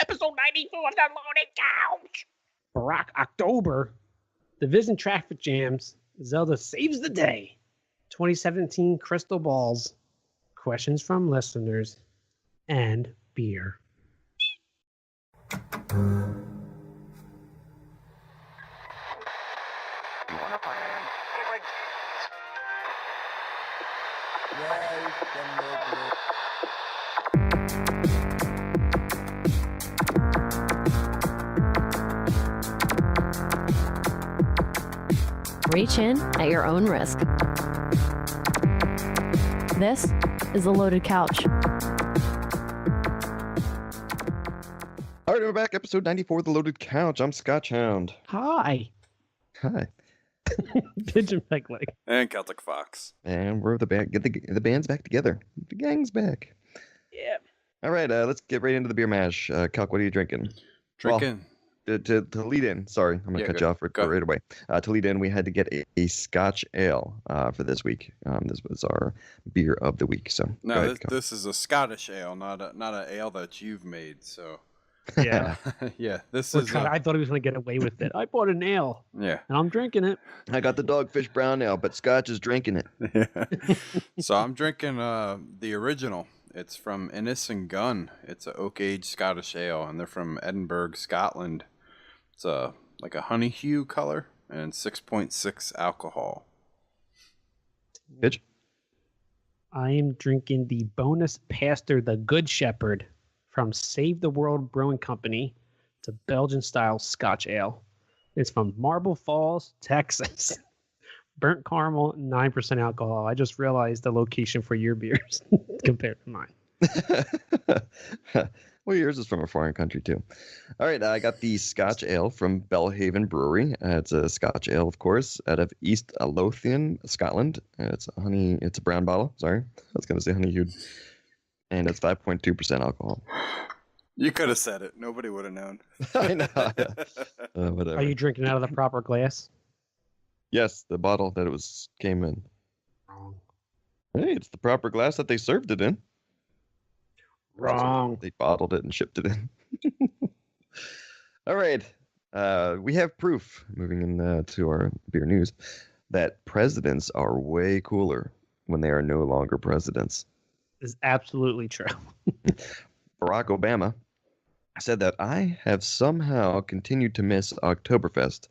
episode 94 of the Loaded Couch. Barack October, Division Traffic Jams, Zelda Saves the Day, 2017 Crystal Balls, questions from listeners, and beer. Reach in at your own risk. This is the Loaded Couch. All right, we're back. Episode 94 of the Loaded Couch. I'm Scotch Hound. Hi. Hi. Pigeon Peg Leg. And Celtic Fox. And we're the band. Get the band's back together. The gang's back. Yeah. All right, let's get right into the beer mash. Calc, what are you drinking? Drinking. Well, to lead in, sorry, I'm going to cut you off right away. To lead in, we had to get a Scotch ale for this week. This was our beer of the week. So no, this is a Scottish ale, not an ale that you've made. So Yeah. yeah, this is. I thought he was going to get away with it. I bought an ale. Yeah. And I'm drinking it. I got the Dogfish Brown Ale, but Scotch is drinking it. Yeah. So I'm drinking the original. It's from Innis and Gunn. It's an oak-aged Scottish ale, and they're from Edinburgh, Scotland. It's like a honey hue color and 6.6 alcohol. Bitch. I am drinking the Bonus Pastor, the Good Shepherd, from Save the World Brewing Company. It's a Belgian-style Scotch ale. It's from Marble Falls, Texas. Burnt caramel, 9% alcohol. I just realized the location for your beers compared to mine. Well, yours is from a foreign country, too. All right, I got the Scotch Ale from Belhaven Brewery. It's a Scotch Ale, of course, out of East Lothian, Scotland. It's a brown bottle. Sorry, I was going to say honey hued. And it's 5.2% alcohol. You could have said it. Nobody would have known. I know. Whatever. Are you drinking out of the proper glass? Yes, the bottle that came in. Wrong. Hey, it's the proper glass that they served it in. Wrong. They bottled it and shipped it in. All right. We have proof, moving into our beer news, that presidents are way cooler when they are no longer presidents. Is absolutely true. Barack Obama said that I have somehow continued to miss Oktoberfest.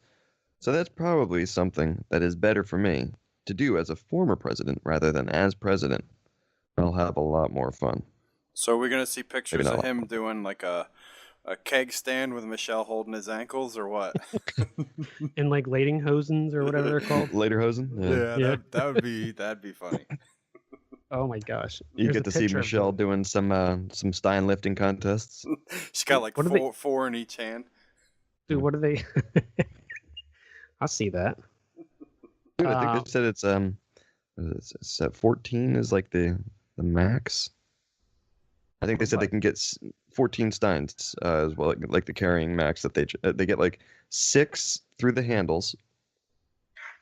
So that's probably something that is better for me to do as a former president rather than as president. I'll have a lot more fun. So we're gonna see pictures Maybe of not. him doing like a keg stand with Michelle holding his ankles, or what? And like Lederhosens or whatever they're called. Lederhosen? Yeah, that'd be funny. Oh my gosh. You There's get a to see picture of Michelle them. doing some Stein lifting contests. She's got like What are they- four in each hand. Dude, what are they? I see that. Dude, I think they said it's 14 is like the max. I think they said they can get 14 steins as well, like the carrying max that they get like 6 through the handles,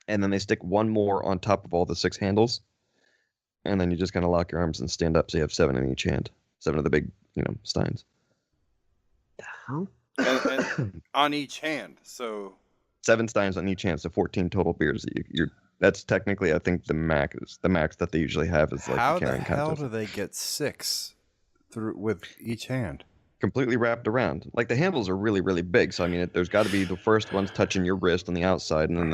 and then they stick one more on top of all the 6 handles, and then you just kind of lock your arms and stand up, so you have 7 in each hand, 7 of the big steins. Huh? And on each hand. So 7 steins on each hand, so 14 total beers. That's technically, I think, the max that they usually have is like how the the carrying hell contest. do they get 6 through with each hand? Completely wrapped around. Like the handles are really, really big. So I mean, there's got to be the first ones touching your wrist on the outside, and then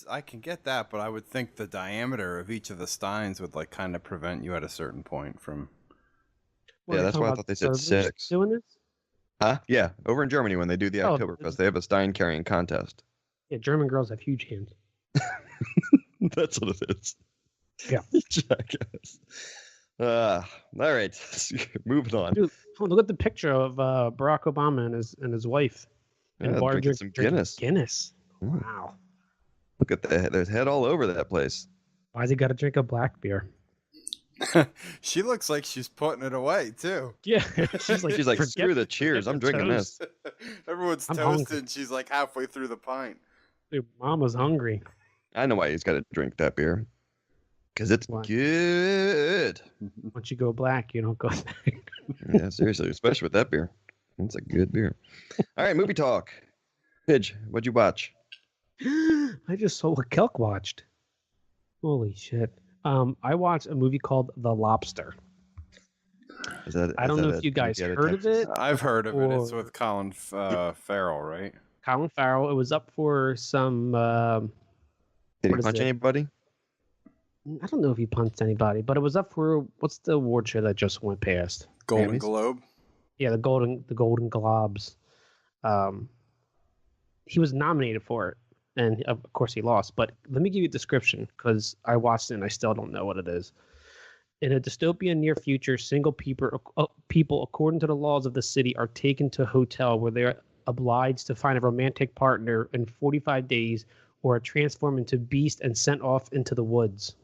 I can get that, but I would think the diameter of each of the steins would like kind of prevent you at a certain point from. What, Yeah, are that's talking why I about thought they said servers 6. Doing this? Huh? Yeah, over in Germany when they do the Oh, Oktoberfest, they have a stein carrying contest. Yeah, German girls have huge hands. That's what it is. Yeah. Jackass. All right, moving on. Dude, look at the picture of Barack Obama and his wife. And Yeah, bar drinking some Guinness. Guinness. Mm. Wow. Look at there's head all over that place. Why's he got to drink a black beer? She looks like she's putting it away too. Yeah, she's like, She's like, "Forget screw the cheers, I'm drinking toast." this. Everyone's I'm toasting. hungry. She's like halfway through the pint. Dude, Mama's hungry. I know why he's got to drink that beer. Because it's Why? good. Once you go black, you don't go back. Yeah, seriously, especially with that beer. It's a good beer. All right, movie talk. Pidge, what'd you watch? I just saw what Kelk watched. Holy shit. I watched a movie called The Lobster. I don't know if you guys heard of it. I've heard of it. It's or with Colin Farrell, right? Colin Farrell. It was up for some. Did he what is punch it? anybody? I don't know if he punched anybody, but it was up for what's the award show that just went past? Golden Grammys? Globe. Yeah, the Golden Globes. He was nominated for it, and of course he lost. But let me give you a description because I watched it and I still don't know what it is. In a dystopian near future, single people, according to the laws of the city, are taken to a hotel where they're obliged to find a romantic partner in 45 days or are transformed into beast and sent off into the woods.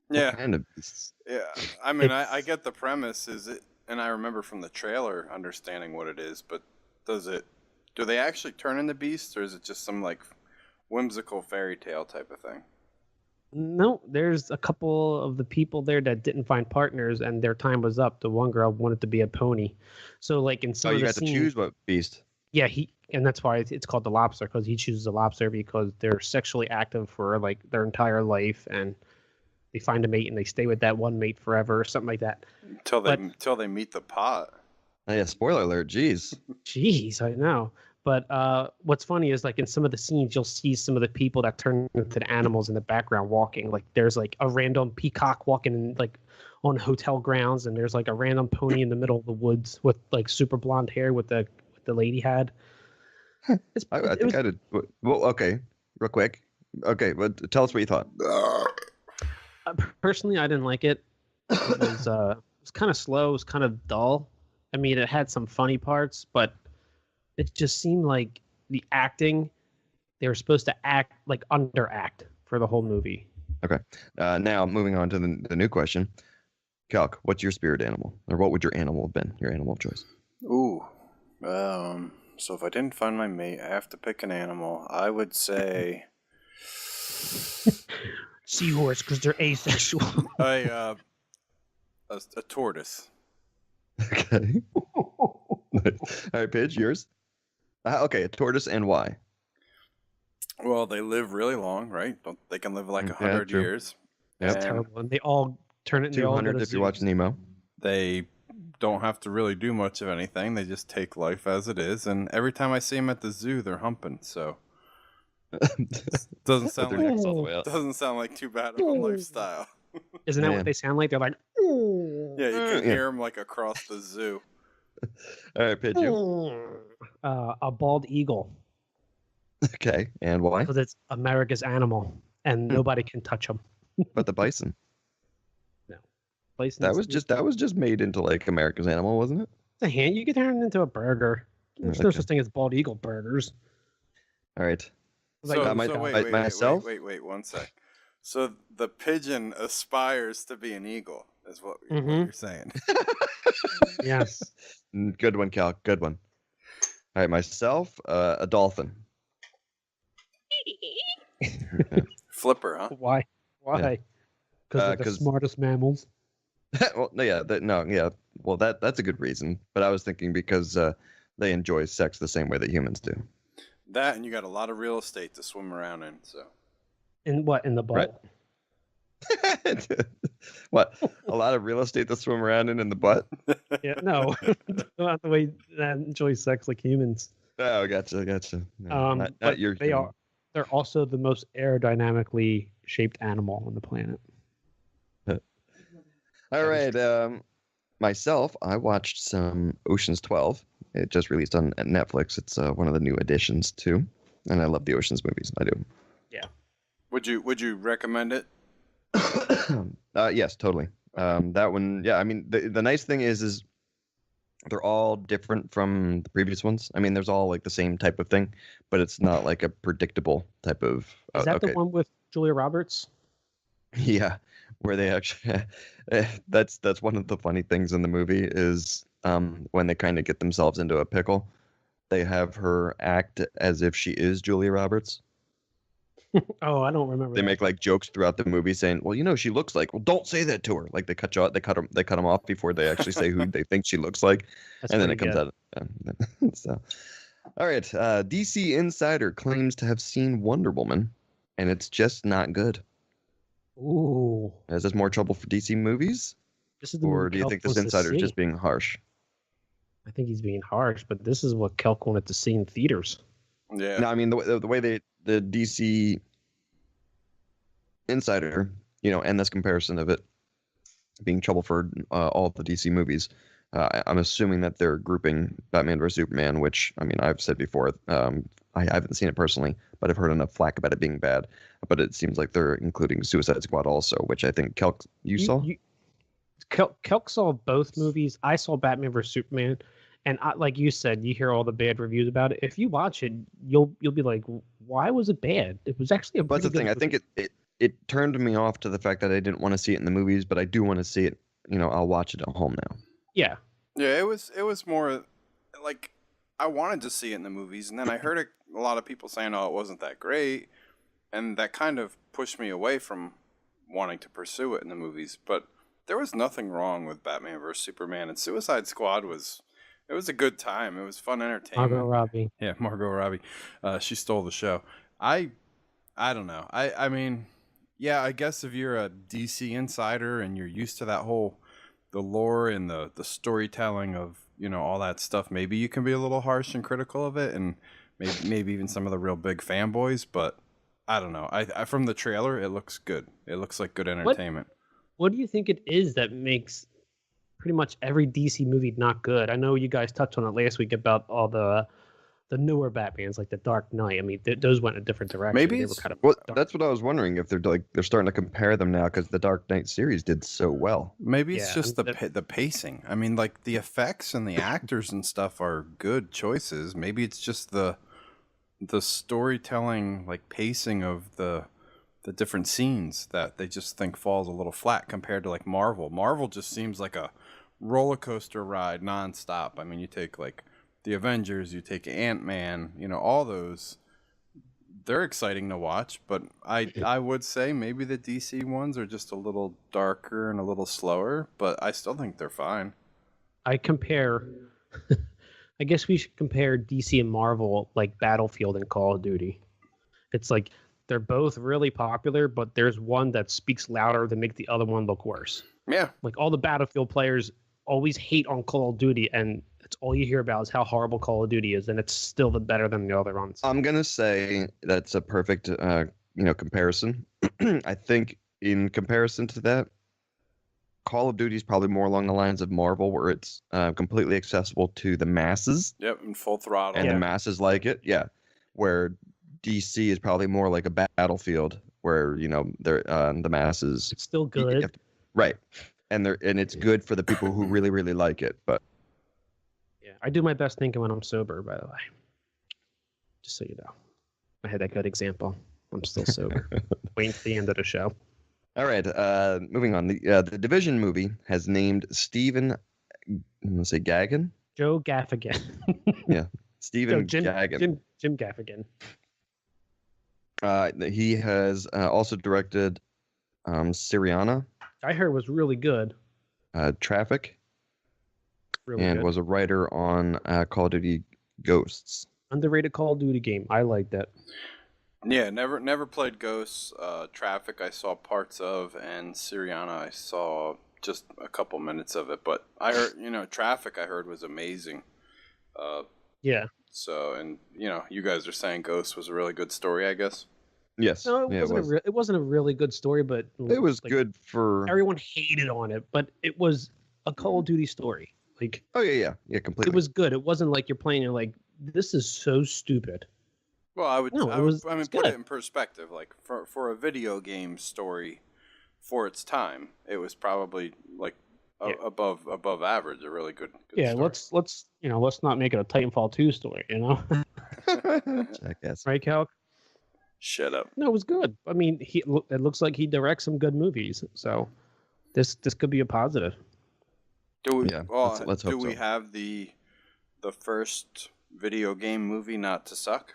Yeah. What kind of beasts? Yeah. I mean, I get the premise, and I remember from the trailer understanding what it is, but do they actually turn into beasts, or is it just some like whimsical fairy tale type of thing? No, there's a couple of the people there that didn't find partners and their time was up. The one girl wanted to be a pony. So like in some Oh, of you the got to scenes, choose what beast. yeah, and that's why it's called the lobster, because he chooses a lobster because they're sexually active for like their entire life and they find a mate and they stay with that one mate forever or something like that. Until they meet the pot. Oh, yeah, spoiler alert. Jeez. Jeez, I know. But what's funny is like in some of the scenes, you'll see some of the people that turn into the animals in the background walking. Like there's like a random peacock walking in, like on hotel grounds, and there's like a random pony in the middle of the woods with like super blonde hair with the lady had. I think I did. Well, okay, real quick. Okay, but tell us what you thought. Personally, I didn't like it. It was kind of slow. It was kind of dull. I mean, it had some funny parts, but it just seemed like the acting, they were supposed to act like underact for the whole movie. Okay. Now, moving on to the new question. Calc, what's your spirit animal? Or what would your animal have been? Your animal of choice? Ooh. So if I didn't find my mate, I have to pick an animal. I would say Seahorse, because they're asexual. a tortoise. Okay. All right, Paige, yours? Okay, a tortoise, and why? Well, they live really long, right? They can live like 100 true. years. Yep. It's terrible. And they all turn it into 200 if you watch Nemo. They don't have to really do much of anything. They just take life as it is. And every time I see them at the zoo, they're humping. So doesn't sound like too bad of a lifestyle. Isn't that what they sound like? They're like, Yeah, you can hear them like across the zoo. All right, Paige, you? A bald eagle. Okay, and why? Because it's America's animal and nobody can touch them. But the bison. No. That was just made into like America's animal, wasn't it? It's a hand. You can turn it into a burger. There's no such thing as bald eagle burgers. All right. Myself? Wait, 1 sec. So the pigeon aspires to be an eagle, is what you're saying. Yes. Good one, Cal. Good one. All right, myself, a dolphin. Flipper, huh? Why? Because they're the smartest mammals. Well, yeah. Well, that's a good reason. But I was thinking because they enjoy sex the same way that humans do. That, and you got a lot of real estate to swim around in. So. In what? In the butt? Right. What? A lot of real estate to swim around in the butt? Yeah, no. Not the way that enjoy sex like humans. Oh, gotcha. No, not your human. They're also the most aerodynamically shaped animal on the planet. All right. Myself, I watched some Ocean's 12. It just released on Netflix. It's one of the new additions too, and I love the Ocean's movies. I do. Yeah. Would you recommend it? Yes, totally. That one, yeah. I mean, the nice thing is they're all different from the previous ones. I mean, there's all like the same type of thing, but it's not like a predictable type of. Is that the one with Julia Roberts? Yeah, where they actually. That's one of the funny things in the movie is when they kind of get themselves into a pickle, they have her act as if she is Julia Roberts. Oh, I don't remember. They that. make like jokes throughout the movie saying, "Well, you know, she looks like." Well, don't say that to her. Like they cut you out, they cut them off before they actually say who they think she looks like, That's and then it pretty comes good. out. So, all right. DC Insider claims to have seen Wonder Woman, and it's just not good. Ooh, Is this more trouble for DC movies, this is the or movie do you Kelk think this wants to insider is see. just being harsh? I think he's being harsh, but this is what Kelk wanted to see in theaters. Yeah. No, I mean the way the DC Insider, and this comparison of it being trouble for all of the DC movies. I'm assuming that they're grouping Batman vs Superman, which I mean I've said before. I haven't seen it personally, but I've heard enough flack about it being bad. But it seems like they're including Suicide Squad also, which I think Kelk you saw. Kelk saw both movies. I saw Batman vs Superman, and like you said, you hear all the bad reviews about it. If you watch it, you'll be like, why was it bad? It was actually a. But that's the thing. I think it turned me off to the fact that I didn't want to see it in the movies, but I do want to see it. I'll watch it at home now. Yeah. Yeah, it was more like I wanted to see it in the movies, and then I heard a lot of people saying, "Oh, it wasn't that great," and that kind of pushed me away from wanting to pursue it in the movies. But there was nothing wrong with Batman vs Superman, and Suicide Squad was a good time. It was fun entertainment. Margot Robbie. Yeah, Margot Robbie. She stole the show. I don't know. I mean, yeah, I guess if you're a DC insider and you're used to that whole the lore and the storytelling of all that stuff, maybe you can be a little harsh and critical of it, and maybe even some of the real big fanboys. But I don't know. I from the trailer, it looks good. It looks like good entertainment. What do you think it is that makes pretty much every DC movie not good? I know you guys touched on it last week about all the newer Batmans, like the Dark Knight. I mean, those went a different direction. Maybe they were kind of Well, dark. that's what I was wondering, if they're starting to compare them now because the Dark Knight series did so well. Maybe it's Yeah, just the pacing. I mean, like the effects and the actors and stuff are good choices. Maybe it's just the storytelling, like pacing of the different scenes that they just think falls a little flat compared to like Marvel. Marvel just seems like a roller coaster ride nonstop. I mean, you take like the Avengers, you take Ant-Man, all those. They're exciting to watch, but I would say maybe the DC ones are just a little darker and a little slower, but I still think they're fine. I guess we should compare DC and Marvel like Battlefield and Call of Duty. It's like they're both really popular, but there's one that speaks louder to make the other one look worse. Yeah. Like all the Battlefield players always hate on Call of Duty, and it's all you hear about is how horrible Call of Duty is, and it's still better than the other ones. I'm gonna say that's a perfect comparison. I think in comparison to that, Call of Duty is probably more along the lines of Marvel, where it's completely accessible to the masses. Yep, and full throttle. And the masses like it. Yeah. Where DC is probably more like a Battlefield, where they're the masses. It's still good, right? And it's good for the people who really really like it. But yeah, I do my best thinking when I'm sober. By the way, just so you know, I had that good example. I'm still sober. Waiting for the end of the show. All right, moving on. The Division movie has named Stephen, I'm going to say Gaghan? Joe Gaffigan. Yeah, Stephen Gaghan. Jim Gaffigan. He has also directed Syriana. I heard was really good. Traffic. Really and good. Was a writer on Call of Duty Ghosts. Underrated Call of Duty game. I like that. Yeah, never played Ghosts. Traffic I saw parts of, and Syriana I saw just a couple minutes of it. But I heard, Traffic I heard was amazing. Yeah. So, and you guys are saying Ghosts was a really good story, I guess. Yes. No, it wasn't a really good story, but it was good for everyone hated on it, but it was a Call of Duty story. Like, oh yeah, completely. It was good. It wasn't like you're playing and like, this is so stupid. Well, I mean, put good. it in perspective. Like for a video game story, for its time, it was probably like above average. A really good yeah, story. let's not make it a Titanfall 2 story. Jackass. Right, Calc? Shut up. No, it was good. I mean, it looks like he directs some good movies, so this could be a positive. Do we? Yeah, Well, let's hope do we so. have the first video game movie not to suck?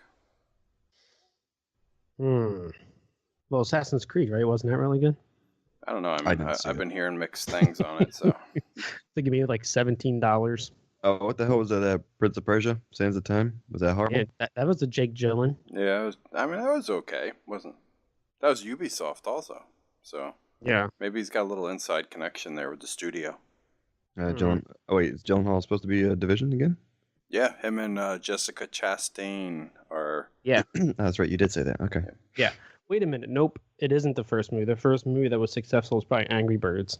Hmm. Well, Assassin's Creed, right? Wasn't that really good? I don't know. I I mean, didn't see I've it. been hearing mixed things on it. So I think it made like $17. Oh, what the hell was that? Prince of Persia? Sands of Time? Was that horrible? Yeah, that was the Jake Gyllenhaal. yeah, I mean, that was okay. Wasn't that was Ubisoft also? So Yeah. maybe he's got a little inside connection there with the studio. Gyllen. Oh wait, is Gyllenhaal supposed to be a division again? Yeah, him and Jessica Chastain are. Yeah. That's right. You did say that. Okay. Yeah. Wait a minute. Nope. It isn't the first movie. The first movie that was successful was probably Angry Birds.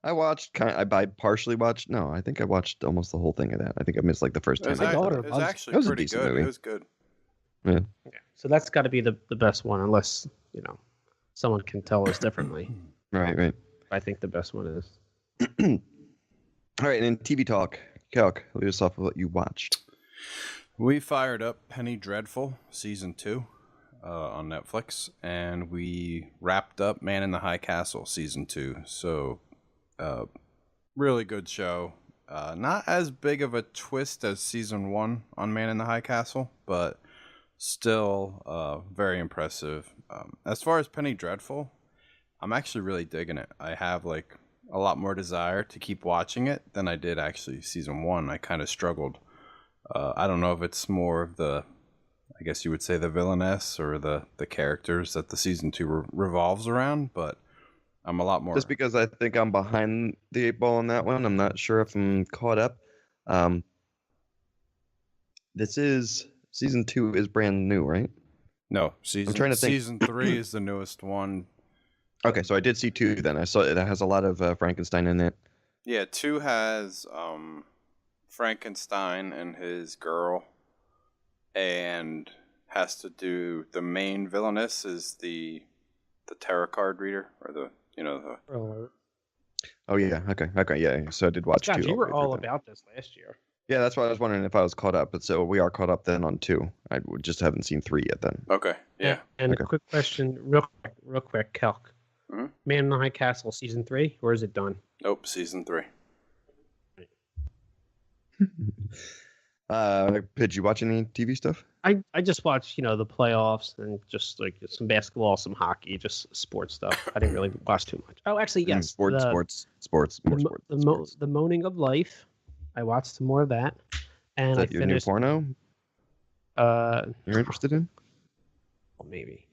I watched. I partially watched. No, I think I watched almost the whole thing of that. I think I missed like the first It was, time. My daughter it was loves- actually It was a pretty decent good. movie. It was good. Yeah. Yeah. So that's got to be the best one, unless, someone can tell us differently. Right. I think the best one is. All right, and then TV talk. Calc, lead us off with what you watched. We fired up Penny Dreadful season 2 on Netflix, and we wrapped up Man in the High Castle season 2. So, really good show. Not as big of a twist as season 1 on Man in the High Castle, but still very impressive. As far as Penny Dreadful, I'm actually really digging it. I have like a lot more desire to keep watching it than I did actually season 1. I kind of struggled. I don't know if it's more of the, I guess you would say the villainess or the characters that the season 2 revolves around, but I'm a lot more. Just because I think I'm behind the 8 ball on that one, I'm not sure if I'm caught up. This is season 2 is brand new, right? No, season. I'm trying to think. Season 3 is the newest one. Okay, so I did see 2 then. I saw it has a lot of Frankenstein in it. Yeah, 2 has Frankenstein and his girl, and has to do the main villainess is the tarot card reader, or the Oh yeah, okay, yeah. So I did watch 2. Scott, you all the were way through all then. about this last year. Yeah, that's why I was wondering if I was caught up. But so we are caught up then on 2. I just haven't seen 3 yet then. Okay, yeah. And Okay. a quick question, real quick, Kelk. Mhm. Man in the High Castle season 3, or is it done? Nope, season 3. Did you watch any TV stuff? I just watched, the playoffs and just like some basketball, some hockey, just sports stuff. I didn't really watch too much. Oh, actually, yes. Sports, more sports. The Moaning of Life. I watched some more of that. And Is that I your new finished. porno you're interested in? Well, maybe.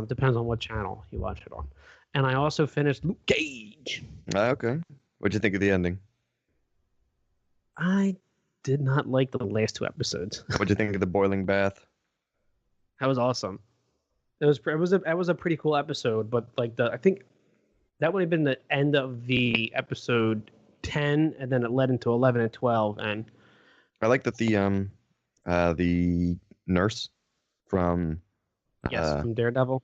Depends on what channel you watch it on. And I also finished Luke Cage. Okay. What'd you think of the ending? I did not like the last 2 episodes. What'd you think of the boiling bath? That was awesome. It was a pretty cool episode, but like I think that would have been the end of the episode 10, and then it led into 11 and 12. And I like that the nurse from yes, from Daredevil,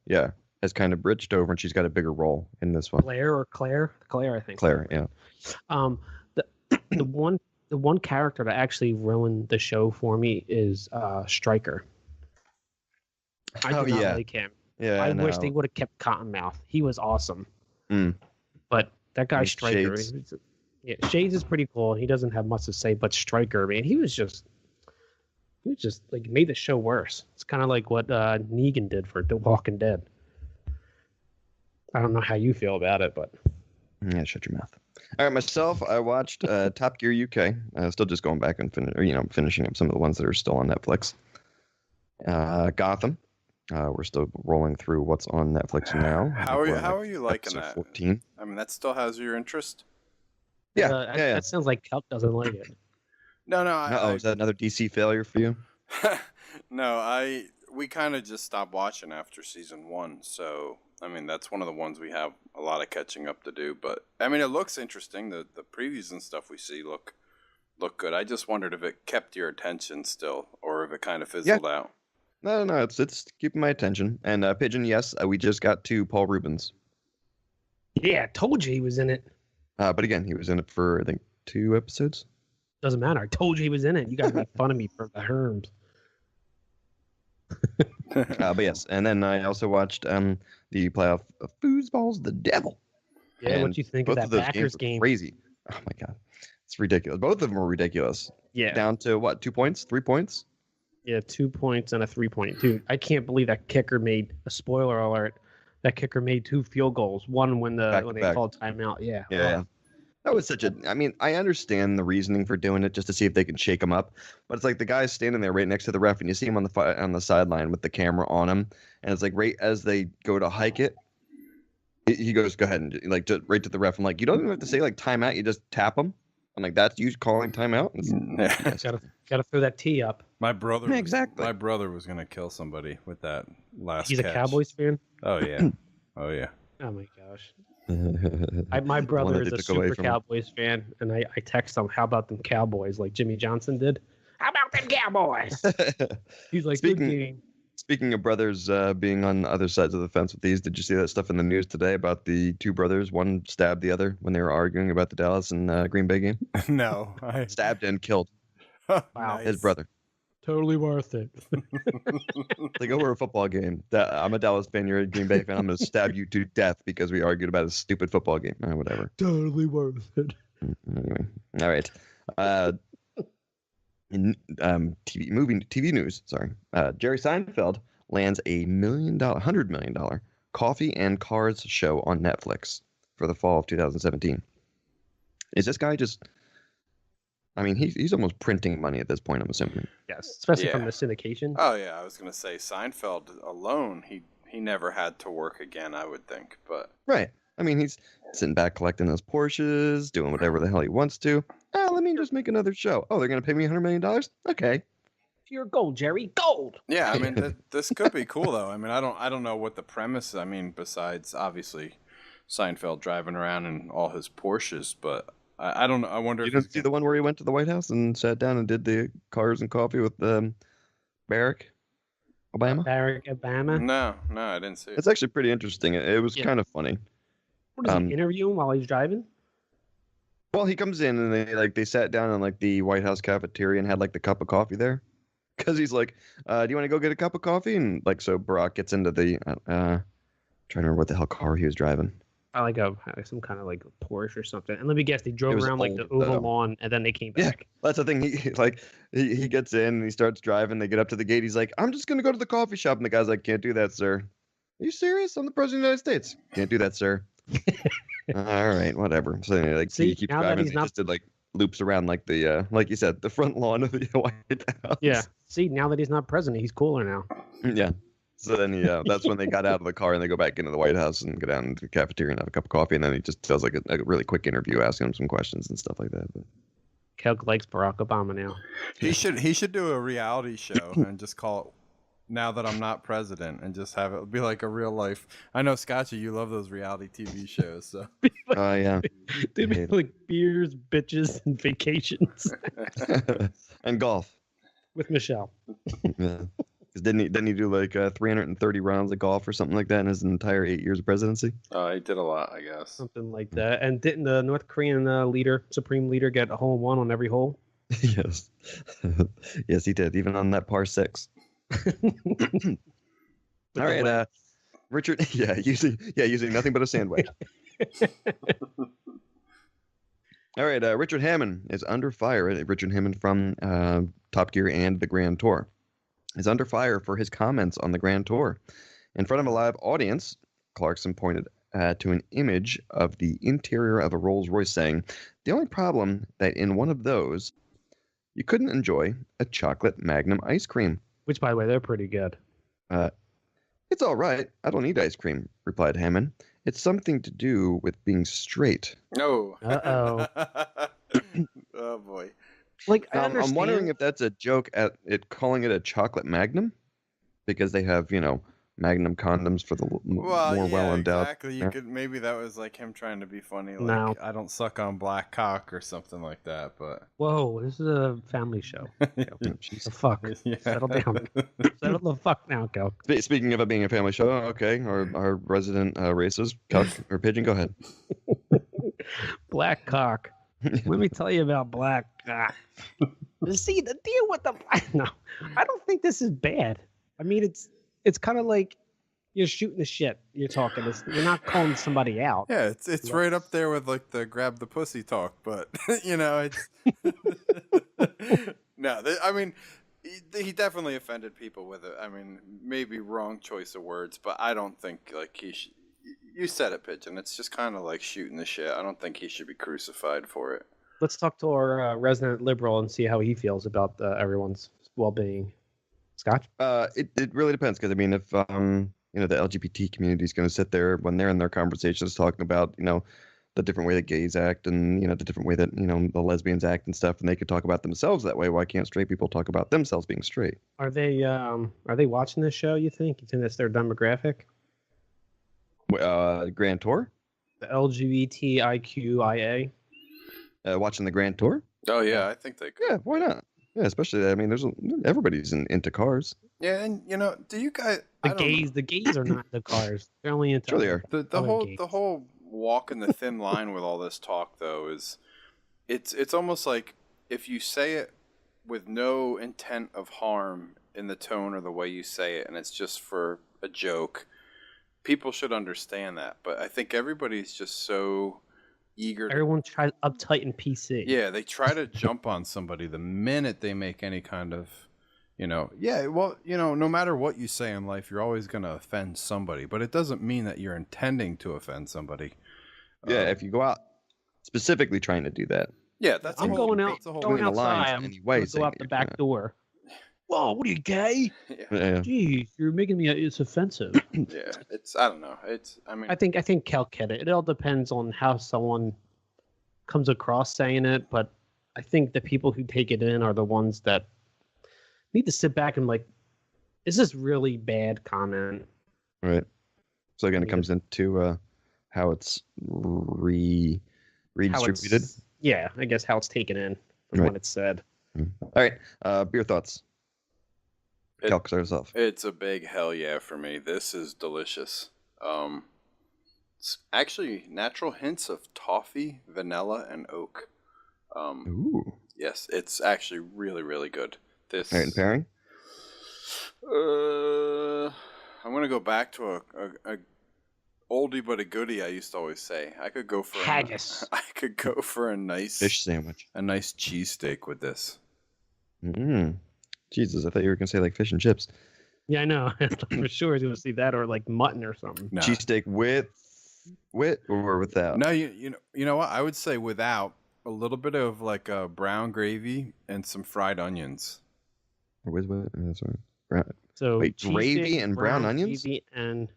yeah, has kind of bridged over, and she's got a bigger role in this one. Claire, I think. Claire, yeah. The one character that actually ruined the show for me is Stryker. I did not like him. Yeah, I wish they would have kept Cottonmouth. He was awesome. But that guy And Stryker, Shades. Shades is pretty cool. He doesn't have much to say, but Stryker, man, he was just like made the show worse. It's kind of like what Negan did for The Walking Dead. I don't know how you feel about it, but Yeah, shut your mouth. All right, myself, I watched Top Gear UK. Still just going back and finishing up some of the ones that are still on Netflix. Gotham. We're still rolling through what's on Netflix now. How are you liking episode that? 14. I mean, that still has your interest? Yeah, that sounds like Kelp doesn't like it. No, is that another DC failure for you? No, we kind of just stopped watching after season 1, so I mean that's one of the ones we have a lot of catching up to do. But I mean, it looks interesting. The previews and stuff we see look good. I just wondered if it kept your attention still, or if it kind of fizzled out. No, it's keeping my attention. And Pigeon, yes, we just got to Paul Rubens. Yeah, I told you he was in it. But again, he was in it for I think 2 episodes. Doesn't matter. I told you he was in it. You guys make fun of me for the Herms. But yes, and then I also watched the playoff of Foosball's The Devil. Yeah, what you think of that Packers game? Crazy. Oh my god, it's ridiculous. Both of them were ridiculous. Yeah. Down to what? 2 points? 3 points? Yeah, 2 points and a 3-point. Dude, I can't believe that kicker made a spoiler alert. That kicker made 2 field goals. One when they called timeout. Yeah. Yeah. That was such a. I mean, I understand the reasoning for doing it just to see if they can shake him up, but it's like the guy's standing there right next to the ref, and you see him on the sideline with the camera on him, and it's like right as they go to hike it, he goes, "Go ahead," and like just right to the ref. I'm like, you don't even have to say like timeout. You just tap him. I'm like, that's you calling timeout. Yes. Gotta throw that tee up. My brother. Exactly. My brother was gonna kill somebody with that last. He's catch. a Cowboys fan. Oh yeah. Oh yeah. Oh my gosh. My brother is a super Cowboys fan, and I text him, "How about them Cowboys?" Like Jimmy Johnson did. How about them Cowboys? He's like, good game. Speaking of brothers being on other sides of the fence with these, did you see that stuff in the news today about the two brothers? One stabbed the other when they were arguing about the Dallas and Green Bay game. No, stabbed and killed. Wow, his brother. Totally worth it. Like over a football game. I'm a Dallas fan. You're a Green Bay fan. I'm going to stab you to death because we argued about a stupid football game. Whatever. Totally worth it. Anyway, all right. In TV news. Sorry, Jerry Seinfeld lands $100 million coffee and cars show on Netflix for the fall of 2017. Is this guy just? I mean, he's almost printing money at this point, I'm assuming. Yes, especially from the syndication. Oh, yeah. I was going to say, Seinfeld alone, he never had to work again, I would think. But right. I mean, he's sitting back collecting those Porsches, doing whatever the hell he wants to. Let me just make another show. Oh, they're going to pay me $100 million? Okay. Pure gold, Jerry. Gold! Yeah, I mean, this could be cool, though. I mean, I don't know what the premise is. I mean, besides, obviously, Seinfeld driving around in all his Porsches, but... I don't know. I wonder. You didn't see the one where he went to the White House and sat down and did the cars and coffee with Barack Obama? Barack Obama? No, I didn't see it. It's actually pretty interesting. It was kind of funny. What does he interview him while he's driving? Well, he comes in and they sat down in like the White House cafeteria and had like the cup of coffee there, because he's like, "Do you want to go get a cup of coffee?" And like so, Barack gets into the trying to remember what the hell car he was driving. I like some kind of like Porsche or something. And let me guess, they drove around like the oval lawn and then they came back. Yeah, that's the thing. He gets in and he starts driving. They get up to the gate. He's like, "I'm just gonna go to the coffee shop." And the guy's like, "Can't do that, sir." "Are you serious? I'm the president of the United States." "Can't do that, sir." All right, whatever. So he keeps driving. He just did like loops around like the like you said, the front lawn of the White House. Yeah. See, now that he's not president, he's cooler now. Yeah. So then that's when they got out of the car and they go back into the White House and go down to the cafeteria and have a cup of coffee. And then he just does like a really quick interview, asking him some questions and stuff like that. But Celk likes Barack Obama now. He should do a reality show and just call it "Now That I'm Not President" and just have it be like a real life. I know, Scotchy, you love those reality TV shows. So. Oh yeah. They'd be like beers, bitches, and vacations. And golf. With Michelle. Yeah. Didn't he do like 330 rounds of golf or something like that in his entire 8 years of presidency? Oh, he did a lot, I guess. Something like that. And didn't the North Korean supreme leader, get a hole in one on every hole? Yes. Yes, he did. Even on that par 6. All right, Richard. Yeah, using nothing but a sand wedge. All right, Richard Hammond is under fire. Richard Hammond from Top Gear and the Grand Tour is under fire for his comments on the Grand Tour. In front of a live audience, Clarkson pointed to an image of the interior of a Rolls Royce, saying, "The only problem that in one of those, you couldn't enjoy a chocolate Magnum ice cream." Which, by the way, they're pretty good. "It's all right. I don't need ice cream," replied Hammond. "It's something to do with being straight." Oh. Uh-oh. Oh, boy. Like, I'm wondering if that's a joke at it calling it a chocolate Magnum, because they have, Magnum condoms for the more well-endowed. Exactly. Maybe that was like him trying to be funny. Like, no. I don't suck on black cock or something like that. But whoa, this is a family show. The fuck. Yeah. Settle down. Settle the fuck now, Cal. Speaking of it being a family show, okay, our resident racist, Cuck or Pigeon, go ahead. Black cock. Let me tell you about black cock. See, the deal with the black. No, I don't think this is bad. I mean, it's kind of like you're shooting the shit. You're talking. You're not calling somebody out. Yeah, it's right up there with like the grab the pussy talk, but it's no. I mean, he definitely offended people with it. I mean, maybe wrong choice of words, but I don't think like he should. You said it, Pigeon. It's just kind of like shooting the shit. I don't think he should be crucified for it. Let's talk to our resident liberal and see how he feels about everyone's well-being. Scotch? It really depends, because I mean, if the LGBT community is going to sit there when they're in their conversations talking about the different way that gays act and the different way that the lesbians act and stuff, and they could talk about themselves that way, why can't straight people talk about themselves being straight? Are they watching this show? You think that's their demographic? Grand Tour? The LGBTIQIA? Watching the Grand Tour? Oh yeah, I think they could. Yeah, why not? Yeah, especially I mean, everybody's into cars. Yeah, and do you guys? The gays are not the cars. They're only into. Sure they are. The whole walking the thin line with all this talk though is, it's almost like if you say it with no intent of harm in the tone or the way you say it, and it's just for a joke, people should understand that. But I think everybody's just so eager. Everyone tries uptight and PC. Yeah, they try to jump on somebody the minute they make any kind of, no matter what you say in life, you're always going to offend somebody. But it doesn't mean that you're intending to offend somebody. Yeah, if you go out specifically trying to do that. Yeah, that's I'm going out. Going outside. I'm going to go out the back door. Whoa, what are you, gay? Yeah. Geez, you're making me. It's offensive. Yeah, I don't know. I think Celk get it. It all depends on how someone comes across saying it, but I think the people who take it in are the ones that need to sit back and like, is this really bad comment? Right. So again, it comes into how it's redistributed. Yeah, I guess how it's taken in from what it's said. All right, beer thoughts. Celk, start us off. It's a big hell yeah for me. This is delicious. It's actually natural hints of toffee, vanilla, and oak. Ooh. Yes, it's actually really, really good. All right, and pairing? I'm going to go back to a oldie but a goodie. I used to always say I could go for haggis. I could go for a nice fish sandwich, a nice cheesesteak with this. Jesus, I thought you were gonna say like fish and chips. Yeah, I know. For sure, he's gonna see that or like mutton or something. No. Cheesesteak with or without? No, you know what? I would say without a little bit of like a brown gravy and some fried onions. With what? That's right. So wait, gravy and brown onions? Gravy and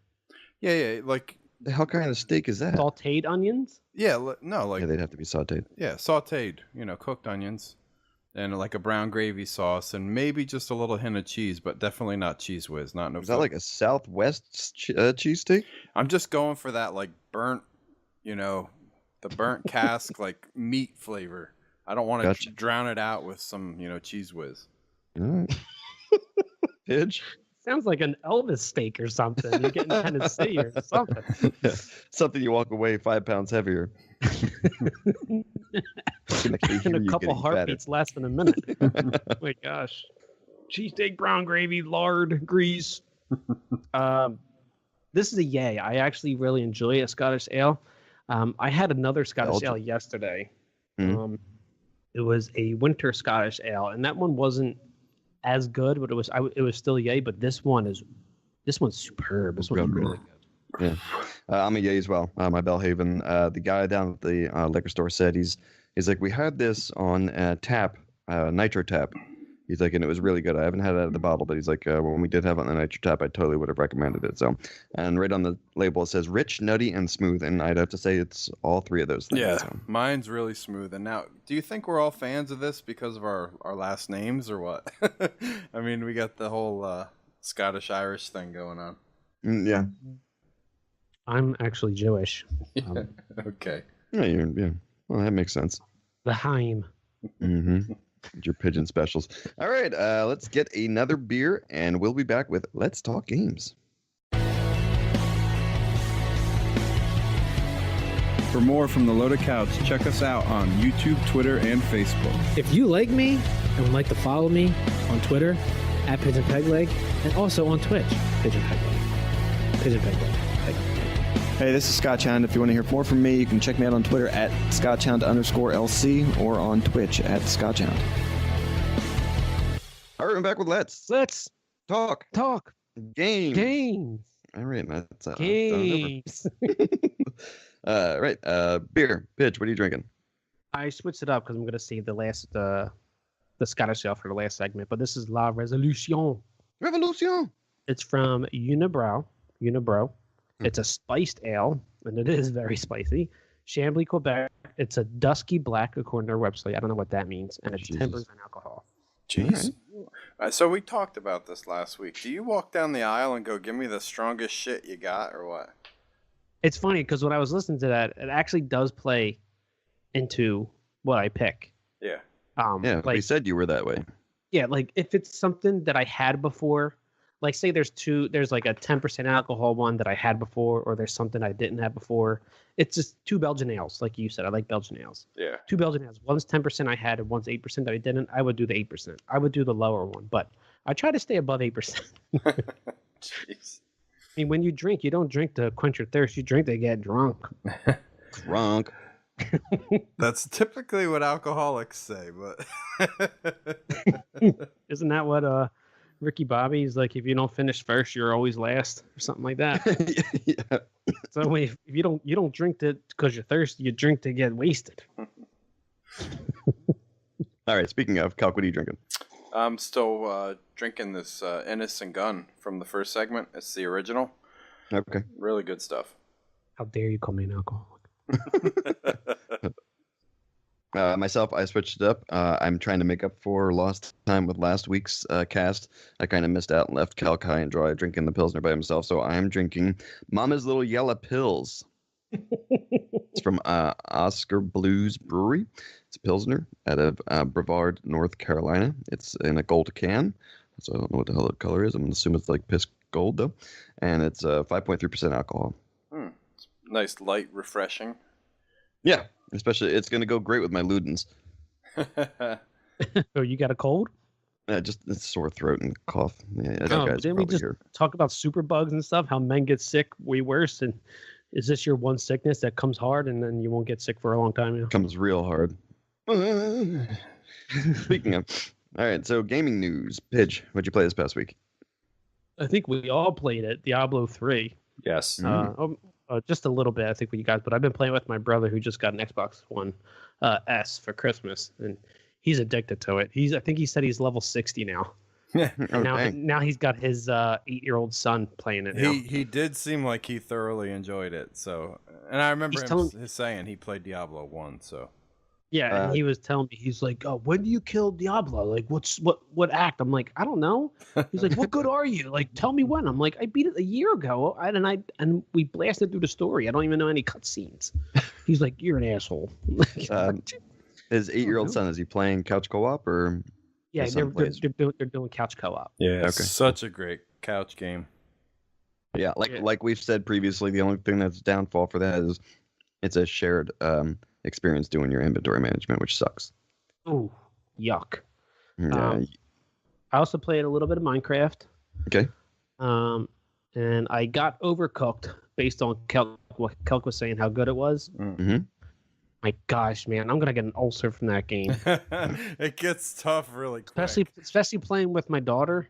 yeah, like the hell kind of steak is that? Sauteed onions? Yeah, no, like they'd have to be sauteed. Yeah, sauteed. Cooked onions, and like a brown gravy sauce, and maybe just a little hint of cheese, but definitely not Cheese Whiz. Is that like a Southwest cheesesteak? I'm just going for that like burnt, the burnt cask like meat flavor. I don't want to drown it out with some Cheese Whiz. All right. Pidge? Sounds like an Elvis steak or something. You're getting Tennessee or something. Yeah. Something you walk away 5 pounds heavier. And a couple heartbeats less than a minute. Oh my gosh. Cheesesteak, brown gravy, lard, grease. This is a yay. I actually really enjoy a Scottish ale. I had another Scottish ale yesterday. Mm-hmm. It was a winter Scottish ale, and that one wasn't as good, but it was still yay. But this one's superb. This one's really good. Yeah, I'm a yay as well. My Belhaven. The guy down at the liquor store said he's like, we had this on tap, nitro tap. He's like, and it was really good. I haven't had it out of the bottle, but he's like, when we did have it on the nitro tap, I totally would have recommended it. So, and right on the label it says rich, nutty, and smooth, and I'd have to say it's all three of those things. Yeah, so. Mine's really smooth. And now, do you think we're all fans of this because of our last names or what? I mean, we got the whole Scottish-Irish thing going on. Yeah. I'm actually Jewish. Okay. Yeah. Well, that makes sense. The Heim. Mm-hmm. Your pigeon specials. All right, let's get another beer, and we'll be back with Let's Talk Games. For more from the Loaded Couch, check us out on YouTube, Twitter, and Facebook. If you like me and would like to follow me on Twitter, at Pigeon Pegleg, and also on Twitch, Pigeon Pegleg. Pigeon Pegleg. Hey, this is Scotchhound. If you want to hear more from me, you can check me out on Twitter at Scotchhound_LC or on Twitch at Scotchhound. All right, I'm back with Let's Talk Games. games. All right, that's Games. right, beer. Pitch, what are you drinking? I switched it up because I'm going to save the Scottish ale for the last segment, but this is La Resolution. Revolution. It's from Unibroue. It's a spiced ale, and it is very spicy. Chambly, Quebec. It's a dusky black, according to their website. I don't know what that means, and it's 10% alcohol. Jeez. So we talked about this last week. Do you walk down the aisle and go, give me the strongest shit you got, or what? It's funny because when I was listening to that, it actually does play into what I pick. Yeah. Yeah, we said you were that way. Yeah, like if it's something that I had before, like say there's like a 10% alcohol one that I had before, or there's something I didn't have before. It's just two Belgian ales, like you said. I like Belgian ales. Yeah. Two Belgian ales. One's 10% I had, and one's 8% that I didn't. I would do the 8%. I would do the lower one, but I try to stay above 8%. Jeez. I mean, when you drink, you don't drink to quench your thirst. You drink to get drunk. Drunk. That's typically what alcoholics say, but Isn't that what Ricky Bobby's like? If you don't finish first, you're always last, or something like that. Yeah. So if you don't drink because you're thirsty, you drink to get wasted. All right, speaking of, Calc, what are you drinking? I'm still drinking this Innis and Gunn from the first segment. It's the original. Okay. Really good stuff. How dare you call me an alcoholic? Myself, I switched it up. I'm trying to make up for lost time with last week's cast. I kind of missed out and left Calc high and dry drinking the Pilsner by himself, so I'm drinking Mama's Little Yella Pills. It's from Oskar Blues Brewery. It's a Pilsner out of Brevard, North Carolina. It's in a gold can, so I don't know what the hell the color is. I'm going to assume it's like piss gold, though. And it's 5.3% alcohol. It's nice, light, refreshing. Yeah, especially it's going to go great with my Ludens. Oh, you got a cold? Just it's sore throat and cough. Yeah, that Oh, guy's didn't we probably just here. talk about super bugs and stuff? How men get sick way worse, and is this your one sickness that comes hard and then you won't get sick for a long time? Now? Comes real hard. Speaking of, all right, so gaming news. Pidge, what'd you play this past week? I think we all played it. Diablo 3. Yes. Just a little bit, I think, with you guys. But I've been playing with my brother who just got an Xbox One S for Christmas, and he's addicted to it. I think he said he's level 60 now. Yeah. Oh, Now dang. he's got his 8-year-old son playing it now. He did seem like he thoroughly enjoyed it. So, and I remember him saying he played Diablo 1. So, Yeah, and he was telling me, he's like, "Oh, when do you kill Diablo? Like, what act?" I'm like, "I don't know." He's like, "What good are you? Like, tell me when." I'm like, "I beat it a year ago, and we blasted through the story. I don't even know any cutscenes." He's like, "You're an asshole." His 8-year-old son, is he playing couch co-op or? Yeah, his they're son plays? doing couch co-op. yeah, Okay. such a great couch game. Yeah, like we've said previously, the only thing that's downfall for that is it's a shared experience doing your inventory management, which sucks. Ooh, yuck. Yeah. I also played a little bit of Minecraft. Okay. And I got Overcooked based on what Celk was saying how good it was. Mm-hmm. My gosh, man, I'm gonna get an ulcer from that game. It gets tough really quick. Especially playing with my daughter.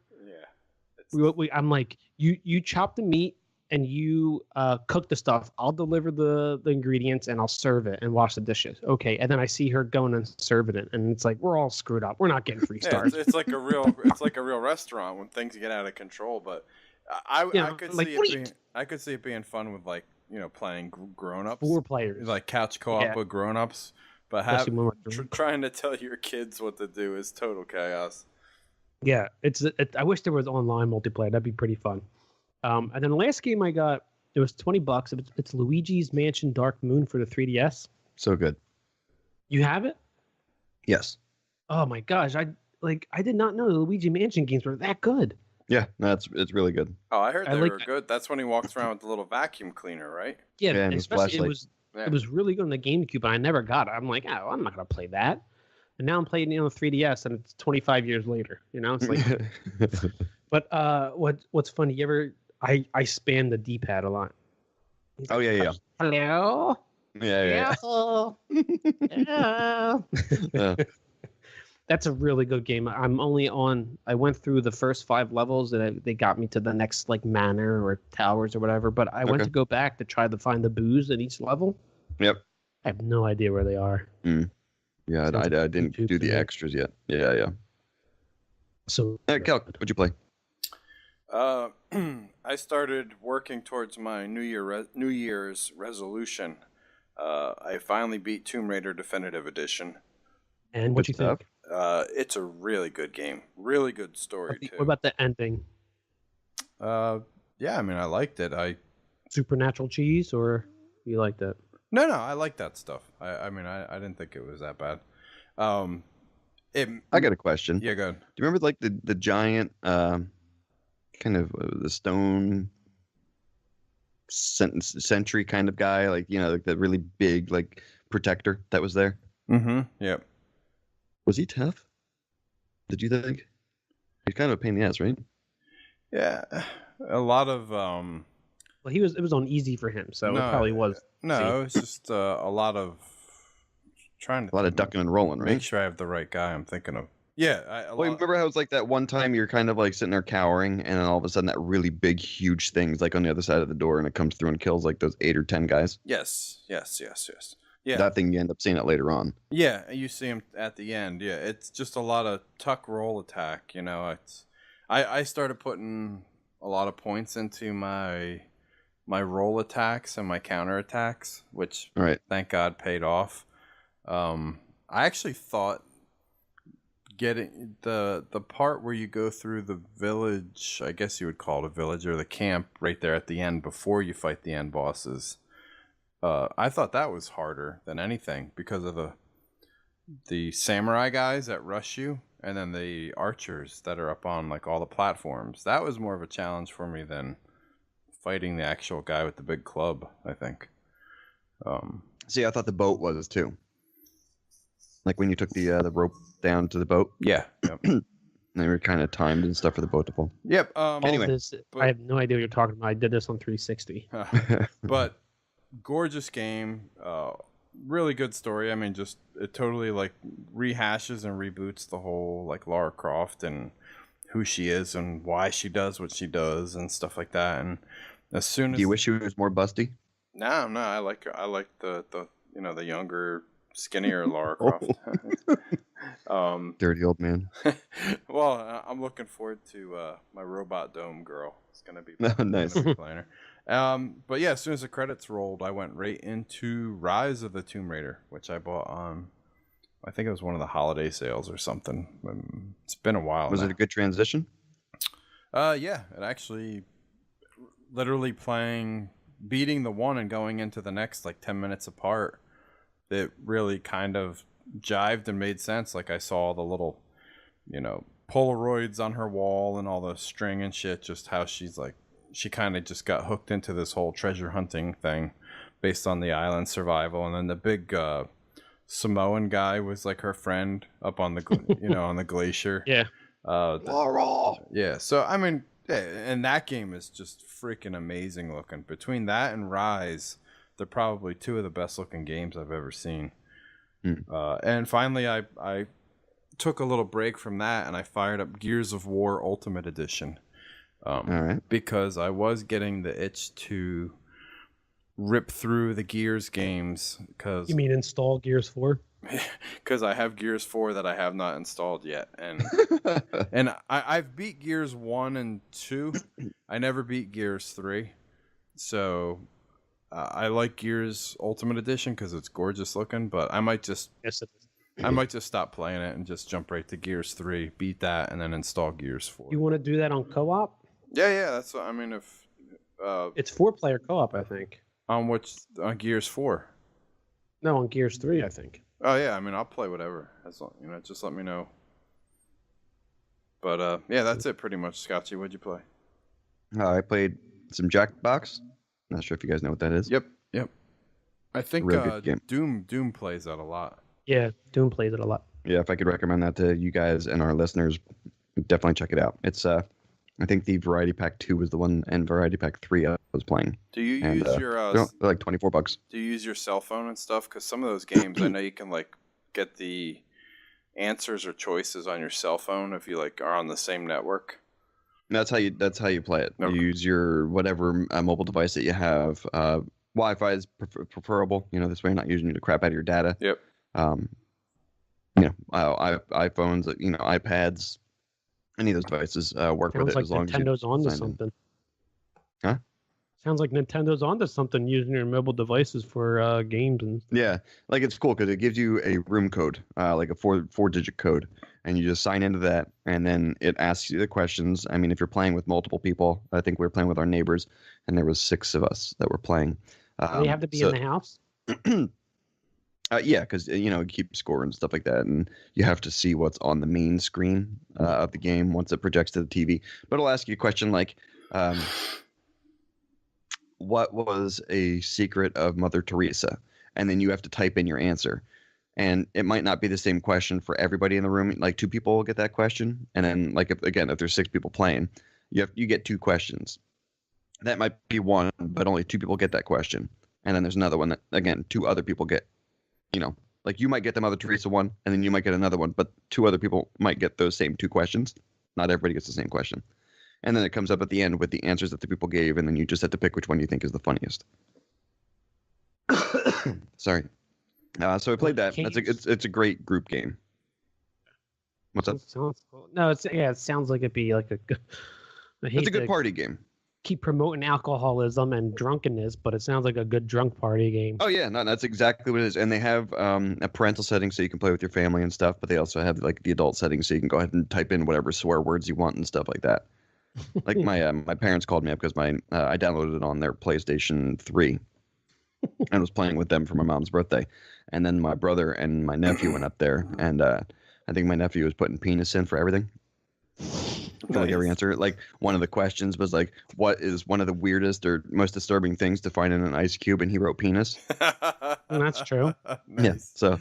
Yeah. I'm like, you chop the meat and you cook the stuff. I'll deliver the ingredients and I'll serve it and wash the dishes. Okay, and then I see her going and serving it, and it's like we're all screwed up. We're not getting free Yeah, stars. it's like a real restaurant when things get out of control. But I could see it being fun with playing grown-ups. 4 players. Like couch co-op with grown-ups. But Especially when we're drunk. trying to tell your kids what to do is total chaos. Yeah, I wish there was online multiplayer. That'd be pretty fun. And then the last game I got, it was $20. It's Luigi's Mansion Dark Moon for the 3DS. So good. You have it? Yes. Oh my gosh, I did not know the Luigi Mansion games were that good. Yeah, it's really good. Oh, I heard I they like were that. good. That's when he walks around with the little vacuum cleaner, right? Yeah, Yeah, and his especially flashlight. it was really good on the GameCube, and I never got it. I'm like, oh, I'm not gonna play that. And now I'm playing it on the 3DS, and it's 25 years later. You know, it's like. But what's funny? You ever? I spam the D-pad a lot. Oh yeah. Hello. Yeah. Hello. Hello. Yeah. That's a really good game. I went through the first 5 levels and they got me to the next like manor or towers or whatever. But I went to go back to try to find the booze at each level. Yep. I have no idea where they are. Yeah, I didn't do the extras yet. Yeah. So, Cal, what'd you play? I started working towards my New Year's resolution. I finally beat Tomb Raider Definitive Edition. And what you think? It's a really good game. Really good story, too. What about the ending? Yeah, I mean, I liked it. Supernatural cheese, or you liked it? No, I like that stuff. I mean, I didn't think it was that bad. I got a question. Yeah, go ahead. Do you remember like the giant kind of the stone sentry kind of guy, like like the really big like protector that was there? Mm-hmm. Yep. Was he tough? Did you think? He's kind of a pain in the ass, right? Yeah, a lot of Well, it was on easy for him, so it probably was. No, it was just a lot of trying to. A lot of ducking and rolling, right? Make sure I have the right guy I'm thinking of. Yeah. Remember how it was like that one time you're kind of like sitting there cowering, and then all of a sudden that really big, huge thing's like on the other side of the door, and it comes through and kills like those 8 or 10 guys? Yes. Yeah. That thing, you end up seeing it later on. Yeah, you see him at the end. Yeah, it's just a lot of tuck roll attack. I started putting a lot of points into my roll attacks and my counter attacks, which thank God paid off. I actually thought getting the part where you go through the village, I guess you would call it a village, or the camp right there at the end before you fight the end bosses. I thought that was harder than anything because of the samurai guys that rush you, and then the archers that are up on like all the platforms. That was more of a challenge for me than fighting the actual guy with the big club, I think. See, I thought the boat was too. Like when you took the rope down to the boat. Yeah. Yep. They were kind of timed and stuff for the boat to pull. Yep. Anyway, I have no idea what you're talking about. I did this on 360. But gorgeous game. Really good story. I mean, just it totally like rehashes and reboots the whole like Lara Croft and who she is and why she does what she does and stuff like that. And as soon as do you wish she was more busty? No, I like her. I like the the younger, skinnier Lara Croft. Dirty old man. Well, I'm looking forward to my Robot Dome girl. It's gonna be nice. playing her. But yeah, as soon as the credits rolled, I went right into Rise of the Tomb Raider, which I bought on, I think it was one of the holiday sales or something. It's been a while. Was it a good transition? Yeah, it actually, literally beating the one and going into the next like 10 minutes apart. It really kind of jived and made sense. Like I saw the little, Polaroids on her wall and all the string and shit, just how she's like, she kind of just got hooked into this whole treasure hunting thing based on the island survival. And then the big Samoan guy was like her friend up on the, on the glacier. Yeah. Yeah. So, I mean, yeah, and that game is just freaking amazing looking. Between that and Rise, they're probably 2 of the best looking games I've ever seen. And finally, I took a little break from that and I fired up Gears of War Ultimate Edition. All right. Because I was getting the itch to rip through the Gears games. Cause, you mean install Gears 4? Because I have Gears 4 that I have not installed yet. And I've beat Gears 1 and 2. I never beat Gears 3. So I like Gears Ultimate Edition because it's gorgeous looking. But I might just stop playing it and just jump right to Gears 3, beat that, and then install Gears 4. You want to do that on co-op? Yeah, that's what I mean. If it's 4-player co-op, I think. On Gears 4? No, on Gears 3, I think. Oh yeah, I mean I'll play whatever. As long, just let me know. But yeah, that's it pretty much. Scotchy, what'd you play? I played some Jackbox. Not sure if you guys know what that is. Yep. I think Really good game. Doom plays that a lot. Yeah, Doom plays it a lot. Yeah, if I could recommend that to you guys and our listeners, definitely check it out. It's I think the Variety Pack 2 was the one, and Variety Pack 3 I was playing. Do you use your they're like $24? Do you use your cell phone and stuff? Because some of those games, I know you can like get the answers or choices on your cell phone if you like are on the same network. That's how you play it. Okay. You use your whatever mobile device that you have. Wi-Fi is preferable. This way you're not using the crap out of your data. Yep. iPhones, iPads, any of those devices work with Sounds it like as long Nintendo's as you onto sign in. something. Huh? Sounds like Nintendo's onto something using your mobile devices for games and. Yeah, like it's cool because it gives you a room code, like a four-digit code, and you just sign into that, and then it asks you the questions. I mean, if you're playing with multiple people, I think we were playing with our neighbors, and there was 6 of us that were playing. Do they have to be in the house? Yeah, because you keep score and stuff like that, and you have to see what's on the main screen of the game once it projects to the TV. But it'll ask you a question like, "What was a secret of Mother Teresa?" And then you have to type in your answer, and it might not be the same question for everybody in the room. Like 2 people will get that question, and then if there's 6 people playing, you get 2 questions. That might be one, but only 2 people get that question, and then there's another one that again 2 other people get. Like you might get the Mother Teresa one, and then you might get another one, but 2 other people might get those same 2 questions. Not everybody gets the same question. And then it comes up at the end with the answers that the people gave, and then you just have to pick which one you think is the funniest. Sorry. So I played that. It's a great group game. What's up? Sounds cool. No, it sounds like it'd be like a good. It's a good party game. Keep promoting alcoholism and drunkenness, but it sounds like a good drunk party game. Oh yeah, no, that's exactly what it is. And they have a parental setting so you can play with your family and stuff, but they also have like the adult setting so you can go ahead and type in whatever swear words you want and stuff like that. Like my parents called me up because I downloaded it on their PlayStation 3 and was playing with them for my mom's birthday. And then my brother and my nephew went up there, and I think my nephew was putting penis in for everything. For like every answer. Like one of the questions was like, what is one of the weirdest or most disturbing things to find in an ice cube? And he wrote penis. That's true. Nice. Yeah. So,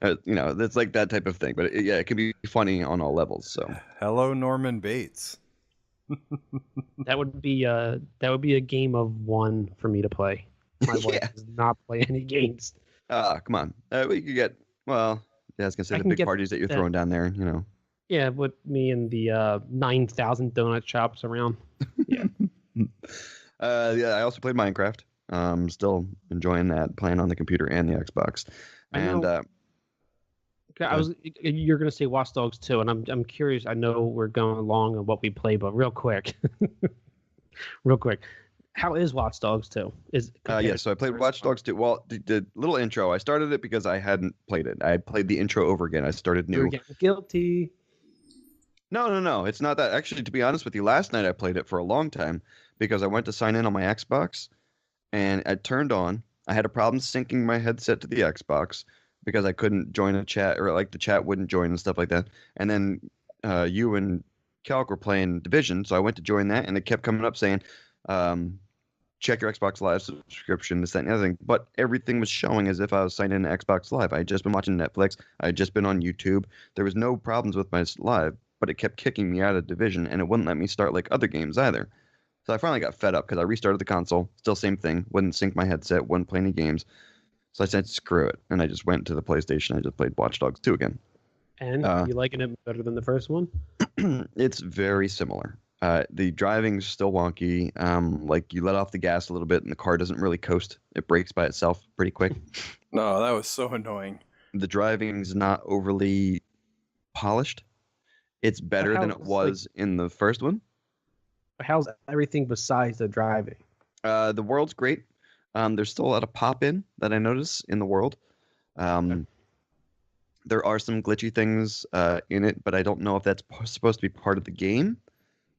it's like that type of thing. But it can be funny on all levels. So, Hello, Norman Bates. That would be a game of 1 for me to play. My wife does not play any games. Come on. We could get, I was gonna say the big parties that you're throwing down there. Yeah, with me and the 9,000 donut shops around. Yeah. I also played Minecraft. Still enjoying that, playing on the computer and the Xbox. You're gonna say Watch Dogs 2, and I'm curious. I know we're going along on what we play, but real quick, how is Watch Dogs 2? So I played Watch Dogs 2. Well, the little intro, I started it because I hadn't played it. I played the intro over again. I started new. You're getting guilty. No. It's not that. Actually, to be honest with you, last night I played it for a long time because I went to sign in on my Xbox, and I turned on. I had a problem syncing my headset to the Xbox because I couldn't join a chat, or like the chat wouldn't join and stuff like that. And then you and Celk were playing Division, so I went to join that, and it kept coming up saying, check your Xbox Live subscription, this, that, and the other thing. But everything was showing as if I was signed in to Xbox Live. I had just been watching Netflix. I had just been on YouTube. There was no problems with my Live, but it kept kicking me out of Division, and it wouldn't let me start like other games either. So I finally got fed up because I restarted the console. Still same thing. Wouldn't sync my headset. Wouldn't play any games. So I said, screw it. And I just went to the PlayStation. I just played Watch Dogs 2 again. And you liking it better than the first one? It's very similar. The driving's still wonky. Like you let off the gas a little bit and the car doesn't really coast. It brakes by itself pretty quick. No, that was so annoying. The driving's not overly polished. It's better than it was in the first one. How's everything besides the driving? The world's great. There's still a lot of pop-in that I notice in the world. There are some glitchy things in it, but I don't know if that's supposed to be part of the game.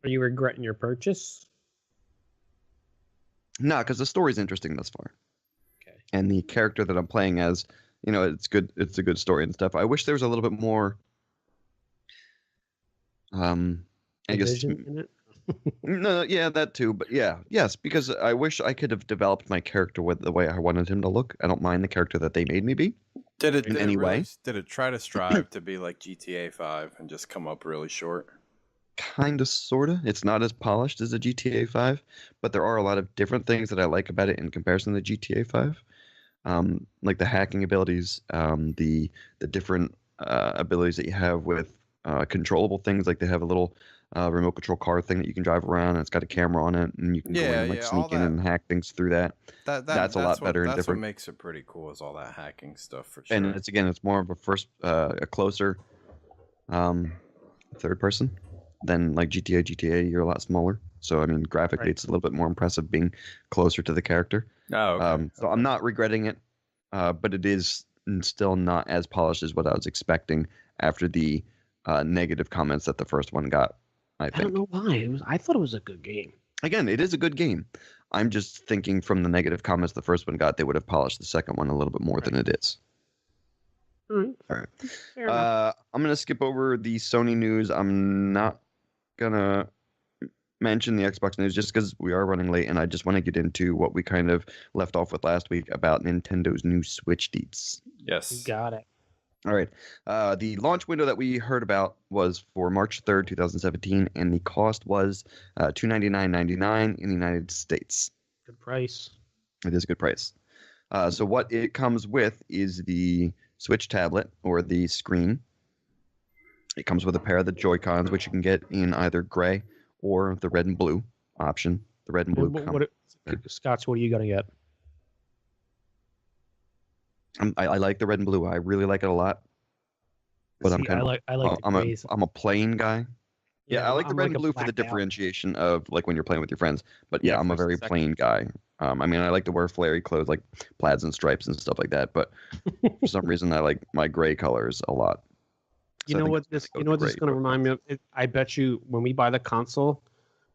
Are you regretting your purchase? No, because the story's interesting thus far. Okay. And the character that I'm playing as, it's good. It's a good story and stuff. I wish there was a little bit more. I guess. In it? No, yeah, that too. But yes, because I wish I could have developed my character with the way I wanted him to look. I don't mind the character that they made me be. Did it way? Did it try to strive to be like GTA 5 and just come up really short? Kind of, sort of. It's not as polished as a GTA 5, but there are a lot of different things that I like about it in comparison to GTA 5. Like the hacking abilities, the different abilities that you have with controllable things. Like they have a little remote control car thing that you can drive around, and it's got a camera on it, and you can go in and all sneak in and hack things through that. That's a lot better and different. That's what makes it pretty cool, is all that hacking stuff for sure. And it's more of a closer third person than like GTA. You're a lot smaller, so I mean graphically it's a little bit more impressive being closer to the character. Oh, okay. So I'm not regretting it, but it is still not as polished as what I was expecting after the negative comments that the first one got. I think. I don't know why. I thought it was a good game. Again, it is a good game. I'm just thinking from the negative comments the first one got, they would have polished the second one a little bit more than it is. All right. Fair enough. I'm going to skip over the Sony news. I'm not going to mention the Xbox news just because we are running late, and I just want to get into what we kind of left off with last week about Nintendo's new Switch deets. Yes. You got it. All right. The launch window that we heard about was for March 3rd, 2017, and the cost was $299.99 in the United States. Good price. It is a good price. So what it comes with is the Switch tablet or the screen. It comes with a pair of the Joy-Cons, which you can get in either gray or the red and blue option. The red and blue. Scotch, what are you going to get? I like the red and blue. I really like it a lot. But See, I like I'm a plain guy. Yeah, I like the red and blue for the blackout. differentiation of like when you're playing with your friends. But yeah, I'm a very plain guy. I mean, I like to wear flary clothes like plaids and stripes and stuff like that. But for some reason, I like my gray colors a lot. You know what this is going to remind me of? I bet you when we buy the console,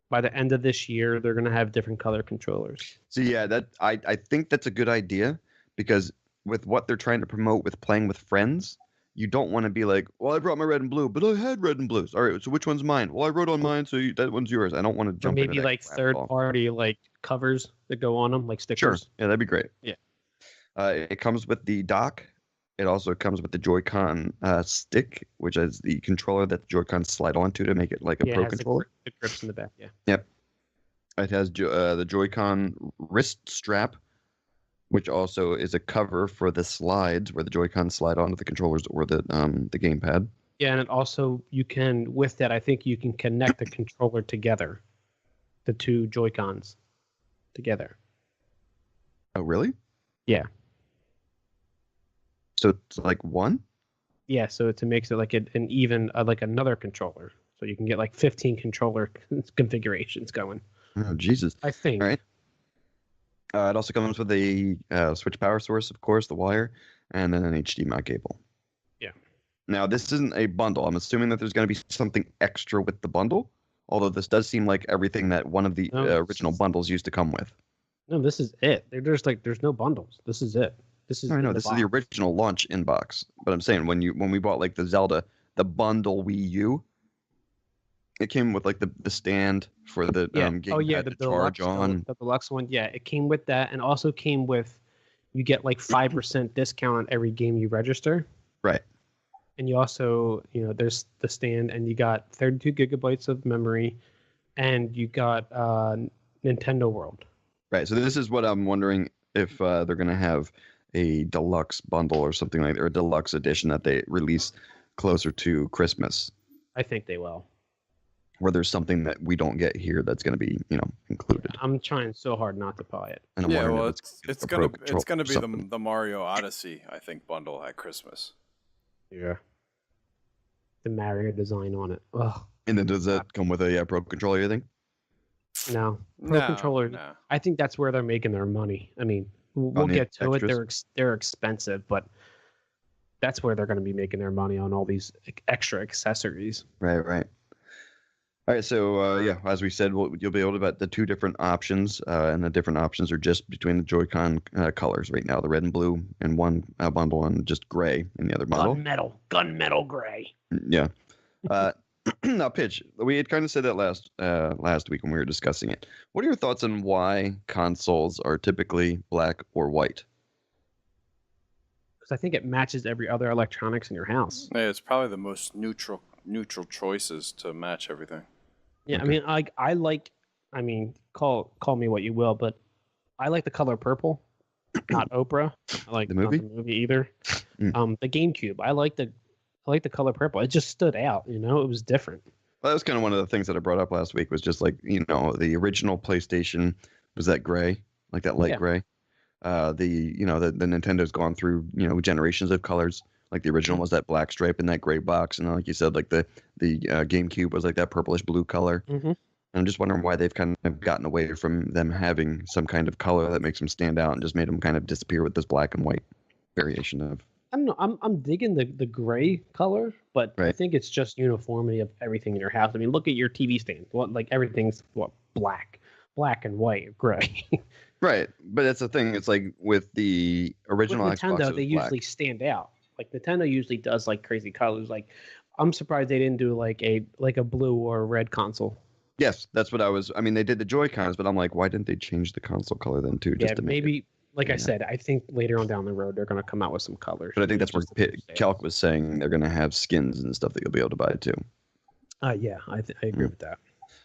by the end of this year, they're going to have different color controllers. So yeah, I think that's a good idea because with what they're trying to promote with playing with friends, you don't want to be like, well, I brought my red and blue, but I had red and blues. All right, so which one's mine? Well, I wrote on mine, so that one's yours. I don't want to jump Or into maybe that like crap third at all. party like covers that go on them, like stickers. Sure, yeah, that'd be great. Yeah. It comes with the dock. It also comes with the Joy-Con stick, which is the controller that the Joy-Cons slide onto to make it like a pro controller. The grips in the back, yeah. Yep. It has the Joy-Con wrist strap, which also is a cover for the slides where the Joy-Cons slide onto the controllers or the gamepad. Yeah, and it also with that, I think you can connect the controller together, the two Joy-Cons together. Oh, really? Yeah. So it's like one? Yeah, so it makes it like an even like another controller, so you can get like 15 controller configurations going. Oh, Jesus! I think. All right. It also comes with a Switch power source, of course, the wire, and then an HDMI cable. Yeah. Now, this isn't a bundle. I'm assuming that there's going to be something extra with the bundle, although this does seem like everything that one of the original bundles used to come with. No, this is it. There's no bundles. This is it. This is. I know this is the original launch inbox, but I'm saying when we bought like the Zelda, the bundle Wii U, it came with like the stand for the game the charge on. The deluxe one. Yeah, it came with that, and also came with you get like 5% discount on every game you register. Right. And you also, there's the stand, and you got 32 gigabytes of memory, and you got Nintendo World. Right. So this is what I'm wondering if they're going to have a deluxe bundle or something like that, or a deluxe edition that they release closer to Christmas. I think they will. Where there's something that we don't get here that's going to be, included. I'm trying so hard not to buy it. And I'm yeah, well, it's gonna be the Mario Odyssey, I think, bundle at Christmas. Yeah. The Mario design on it. Ugh. And then does that come with a Pro controller, you think? No. Pro controller. No. I think that's where they're making their money. I mean, we'll get to extras? it. They're expensive, but that's where they're going to be making their money on all these extra accessories. Right. All right, so as we said, you'll be able to buy the two different options, and the different options are just between the Joy-Con colors right now, the red and blue in one bundle and just gray in the other bundle. Gunmetal gray. Yeah. Now, Pitch, we had kind of said that last week when we were discussing it. What are your thoughts on why consoles are typically black or white? Because I think it matches every other electronics in your house. Yeah, it's probably the most neutral choices to match everything. Yeah, Okay. I mean, call me what you will, but I like the color purple, not Oprah. I like The movie? not the movie either. The GameCube. I like the I like the color purple. It just stood out. It was different. Well, that was kind of one of the things that I brought up last week was just like, the original PlayStation was that gray, like that light gray. The Nintendo's gone through, generations of colors. Like the original was that black stripe and that gray box. And like you said, like the GameCube was like that purplish blue color. Mm-hmm. I'm just wondering why they've kind of gotten away from them having some kind of color that makes them stand out and just made them kind of disappear with this black and white variation of. I don't know. I'm digging the gray color, but I think it's just uniformity of everything in your house. I mean, look at your TV stand. Like everything's black and white, gray. Right, but that's the thing. It's like with the original with Nintendo, Xbox, they usually stand out. Like Nintendo usually does like crazy colors. Like I'm surprised they didn't do like a blue or a red console. Yes, that's what I was. I mean, they did the Joy-Cons, but I'm like, why didn't they change the console color then too? Just to maybe. Like I said, I think later on down the road they're going to come out with some colors. But I think that's where Celk was saying they're going to have skins and stuff that you'll be able to buy too. Yeah, I agree with that.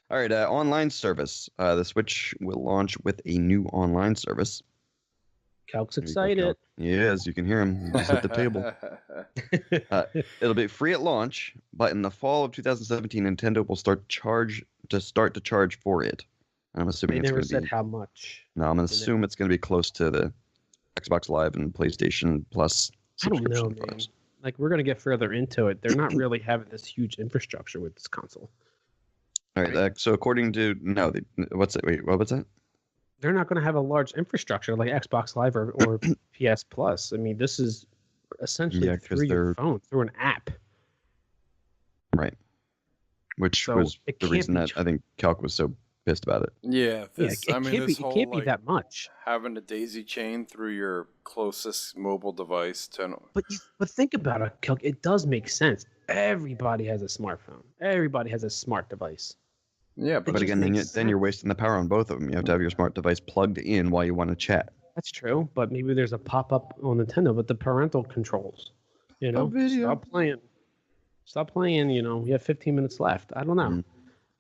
All right, online service. The Switch will launch with a new online service. Celk's excited. Yes, you can hear him. He's at the table. It'll be free at launch, but in the fall of 2017, Nintendo will start to charge for it. I'm assuming they it's never going to said be. how much. No, I'm going to assume it's going to be close to the Xbox Live and PlayStation Plus I don't know, subscription man. price. Like we're going to get further into it. They're not really having this huge infrastructure with this console. All right. So according to what's it? Wait, what was that? They're not going to have a large infrastructure like Xbox Live or PS Plus. I mean, this is essentially through your phone, through an app. Right. Which was the reason that I think Celk was so pissed about it. Yeah, it can't be that much. Having a daisy chain through your closest mobile device to. But think about it, Celk. It does make sense. Everybody has a smartphone. Everybody has a smart device. Yeah, but again, then you're wasting the power on both of them. You have to have your smart device plugged in while you want to chat. That's true, but maybe there's a pop-up on Nintendo with the parental controls. Stop playing. We have 15 minutes left. I don't know.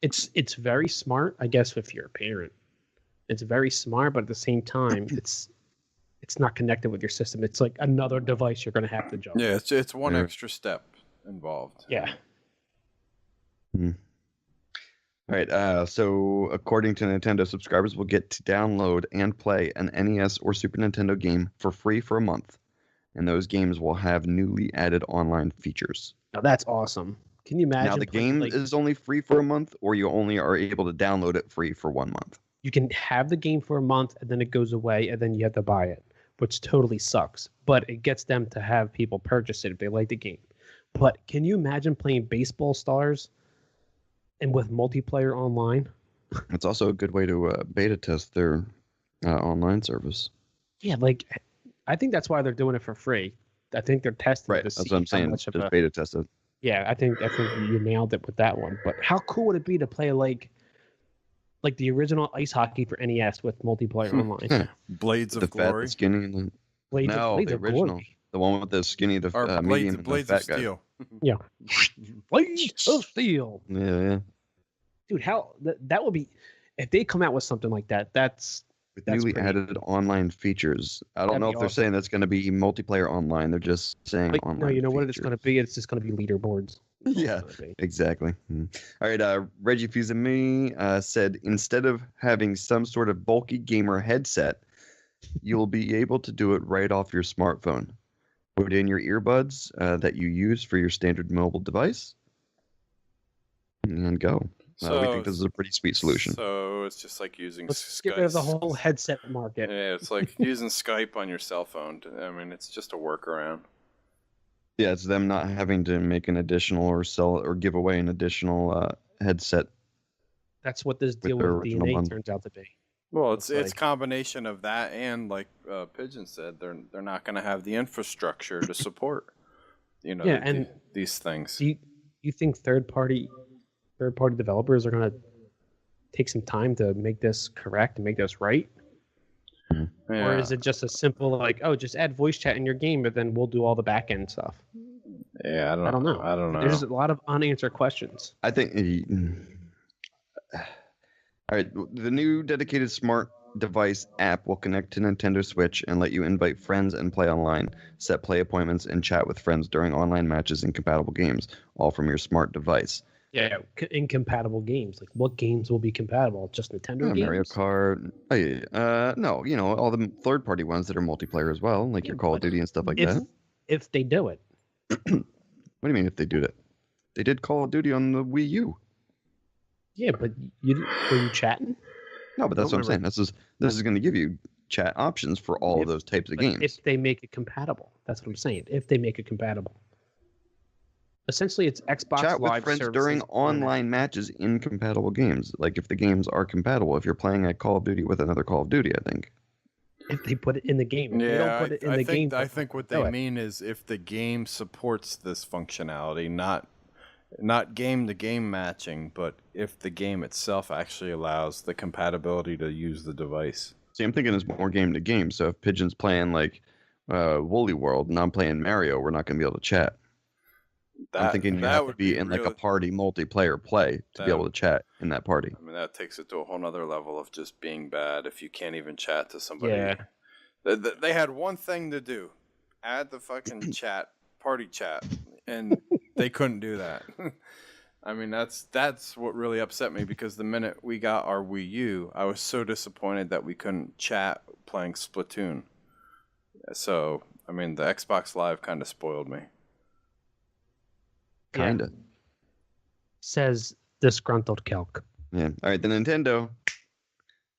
It's very smart, I guess, if you're a parent. It's very smart, but at the same time, it's not connected with your system. It's like another device you're going to have to jump. Yeah, it's one extra step involved. Yeah. All right. So according to Nintendo, subscribers will get to download and play an NES or Super Nintendo game for free for a month, and those games will have newly added online features. Now that's awesome. Can you imagine? Now the game is only free for a month, or you only are able to download it free for 1 month. You can have the game for a month, and then it goes away, and then you have to buy it, which totally sucks. But it gets them to have people purchase it if they like the game. But can you imagine playing Baseball Stars and with multiplayer online? It's also a good way to beta test their online service. Yeah, I think that's why they're doing it for free. I think they're testing. Right, that's what I'm saying. Just beta test it. Yeah, I think you nailed it with that one. But how cool would it be to play like the original ice hockey for NES with multiplayer online? Blades of Glory. Fat, the skinny, and the Blades the original, Glory. The one with the skinny, the medium, Blades and the of fat Steel. Yeah, Blades of Steel. Yeah. Dude, how that would be if they come out with something like that. That's newly added online features. I don't know if they're saying that's going to be multiplayer online. They're just saying online. No, you know features. what it's going to be? It's just going to be leaderboards. Yeah, exactly. All right, Reggie Fils-Aimé said instead of having some sort of bulky gamer headset, you'll be able to do it right off your smartphone. Put in your earbuds that you use for your standard mobile device, and go. We think this is a pretty sweet solution. So it's just like using Let's Skype. get rid of the whole headset market. Yeah, it's like using Skype on your cell phone. I mean, it's just a workaround. Yeah, it's them not having to make an additional or sell or give away an additional headset. That's what this deal with DNA turns out to be. Well, it's a combination of that and like Pigeon said, they're not going to have the infrastructure to support these things. Do you think third party developers are going to take some time to make this correct and make this right? Yeah. Or is it just a simple just add voice chat in your game, but then we'll do all the back end stuff? Yeah, I don't know. There's a lot of unanswered questions. I think. All right, the new dedicated smart device app will connect to Nintendo Switch and let you invite friends and play online, set play appointments, and chat with friends during online matches and compatible games, all from your smart device. Yeah, incompatible games. Like, what games will be compatible? Just Nintendo games? Mario Kart. Oh, yeah. No, all the third-party ones that are multiplayer as well, like your Call of Duty and stuff like that. If they do it. What do you mean if they do it? They did Call of Duty on the Wii U. Yeah, but were you chatting? No, but that's what I'm saying. This is going to give you chat options for all of those types of games. If they make it compatible. That's what I'm saying. If they make it compatible. Essentially, it's Xbox chat Live with friends services during online matches in compatible games. Like if the games are compatible, if you're playing a Call of Duty with another Call of Duty, I think. If they put it in the game. If they don't put it in the game. I think what they mean is if the game supports this functionality, not game-to-game matching, but if the game itself actually allows the compatibility to use the device. See, I'm thinking it's more game-to-game. So if Pigeon's playing like Woolly World and I'm playing Mario, we're not going to be able to chat. I'm thinking you have to be in like a party multiplayer play to be able to chat in that party. I mean, that takes it to a whole nother level of just being bad if you can't even chat to somebody. Yeah. They had one thing to do. Add the fucking party chat, and they couldn't do that. I mean, that's what really upset me, because the minute we got our Wii U, I was so disappointed that we couldn't chat playing Splatoon. So, I mean, the Xbox Live kind of spoiled me. Kinda. Says disgruntled Celk. Yeah. All right. The Nintendo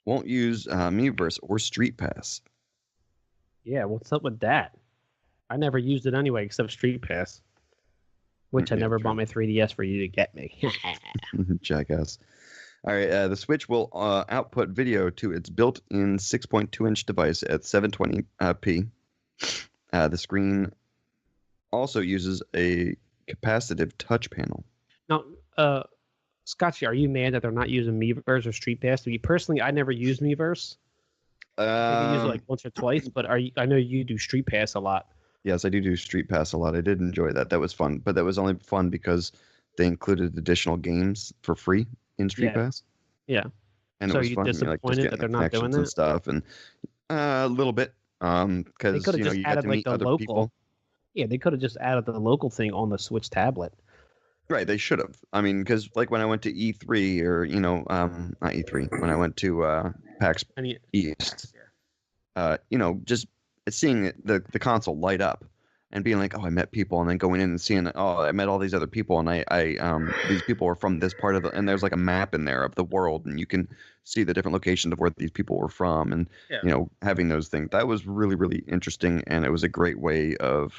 won't use Miiverse or Street Pass. Yeah, what's up with that? I never used it anyway, except Street Pass, which I never bought my 3DS for you to get me. Jackass. All right. The Switch will output video to its built-in 6.2-inch device at 720p. The screen also uses a capacitive touch panel. Now, Scotchy, are you mad that they're not using Miiverse or Street Pass? To me personally, I never used Miiverse. I use it like once or twice, but I know you do Street Pass a lot. Yes, I do Street Pass a lot. I did enjoy that. That was fun, but that was only fun because they included additional games for free in Street Pass. Yeah. And so it was you fun, disappointed that they're not doing that? And stuff, and a little bit, because you got to meet other local. People. Yeah, they could have just added the local thing on the Switch tablet. Right, they should have. I mean, because like when I went to E3 or not E3, when I went to PAX East, just seeing the console light up and being like, oh, I met people, and then going in and seeing, oh, I met all these other people, and I these people were from this part of the, and there's like a map in there of the world, and you can see the different locations of where these people were from, and having those things, that was really, really interesting, and it was a great way of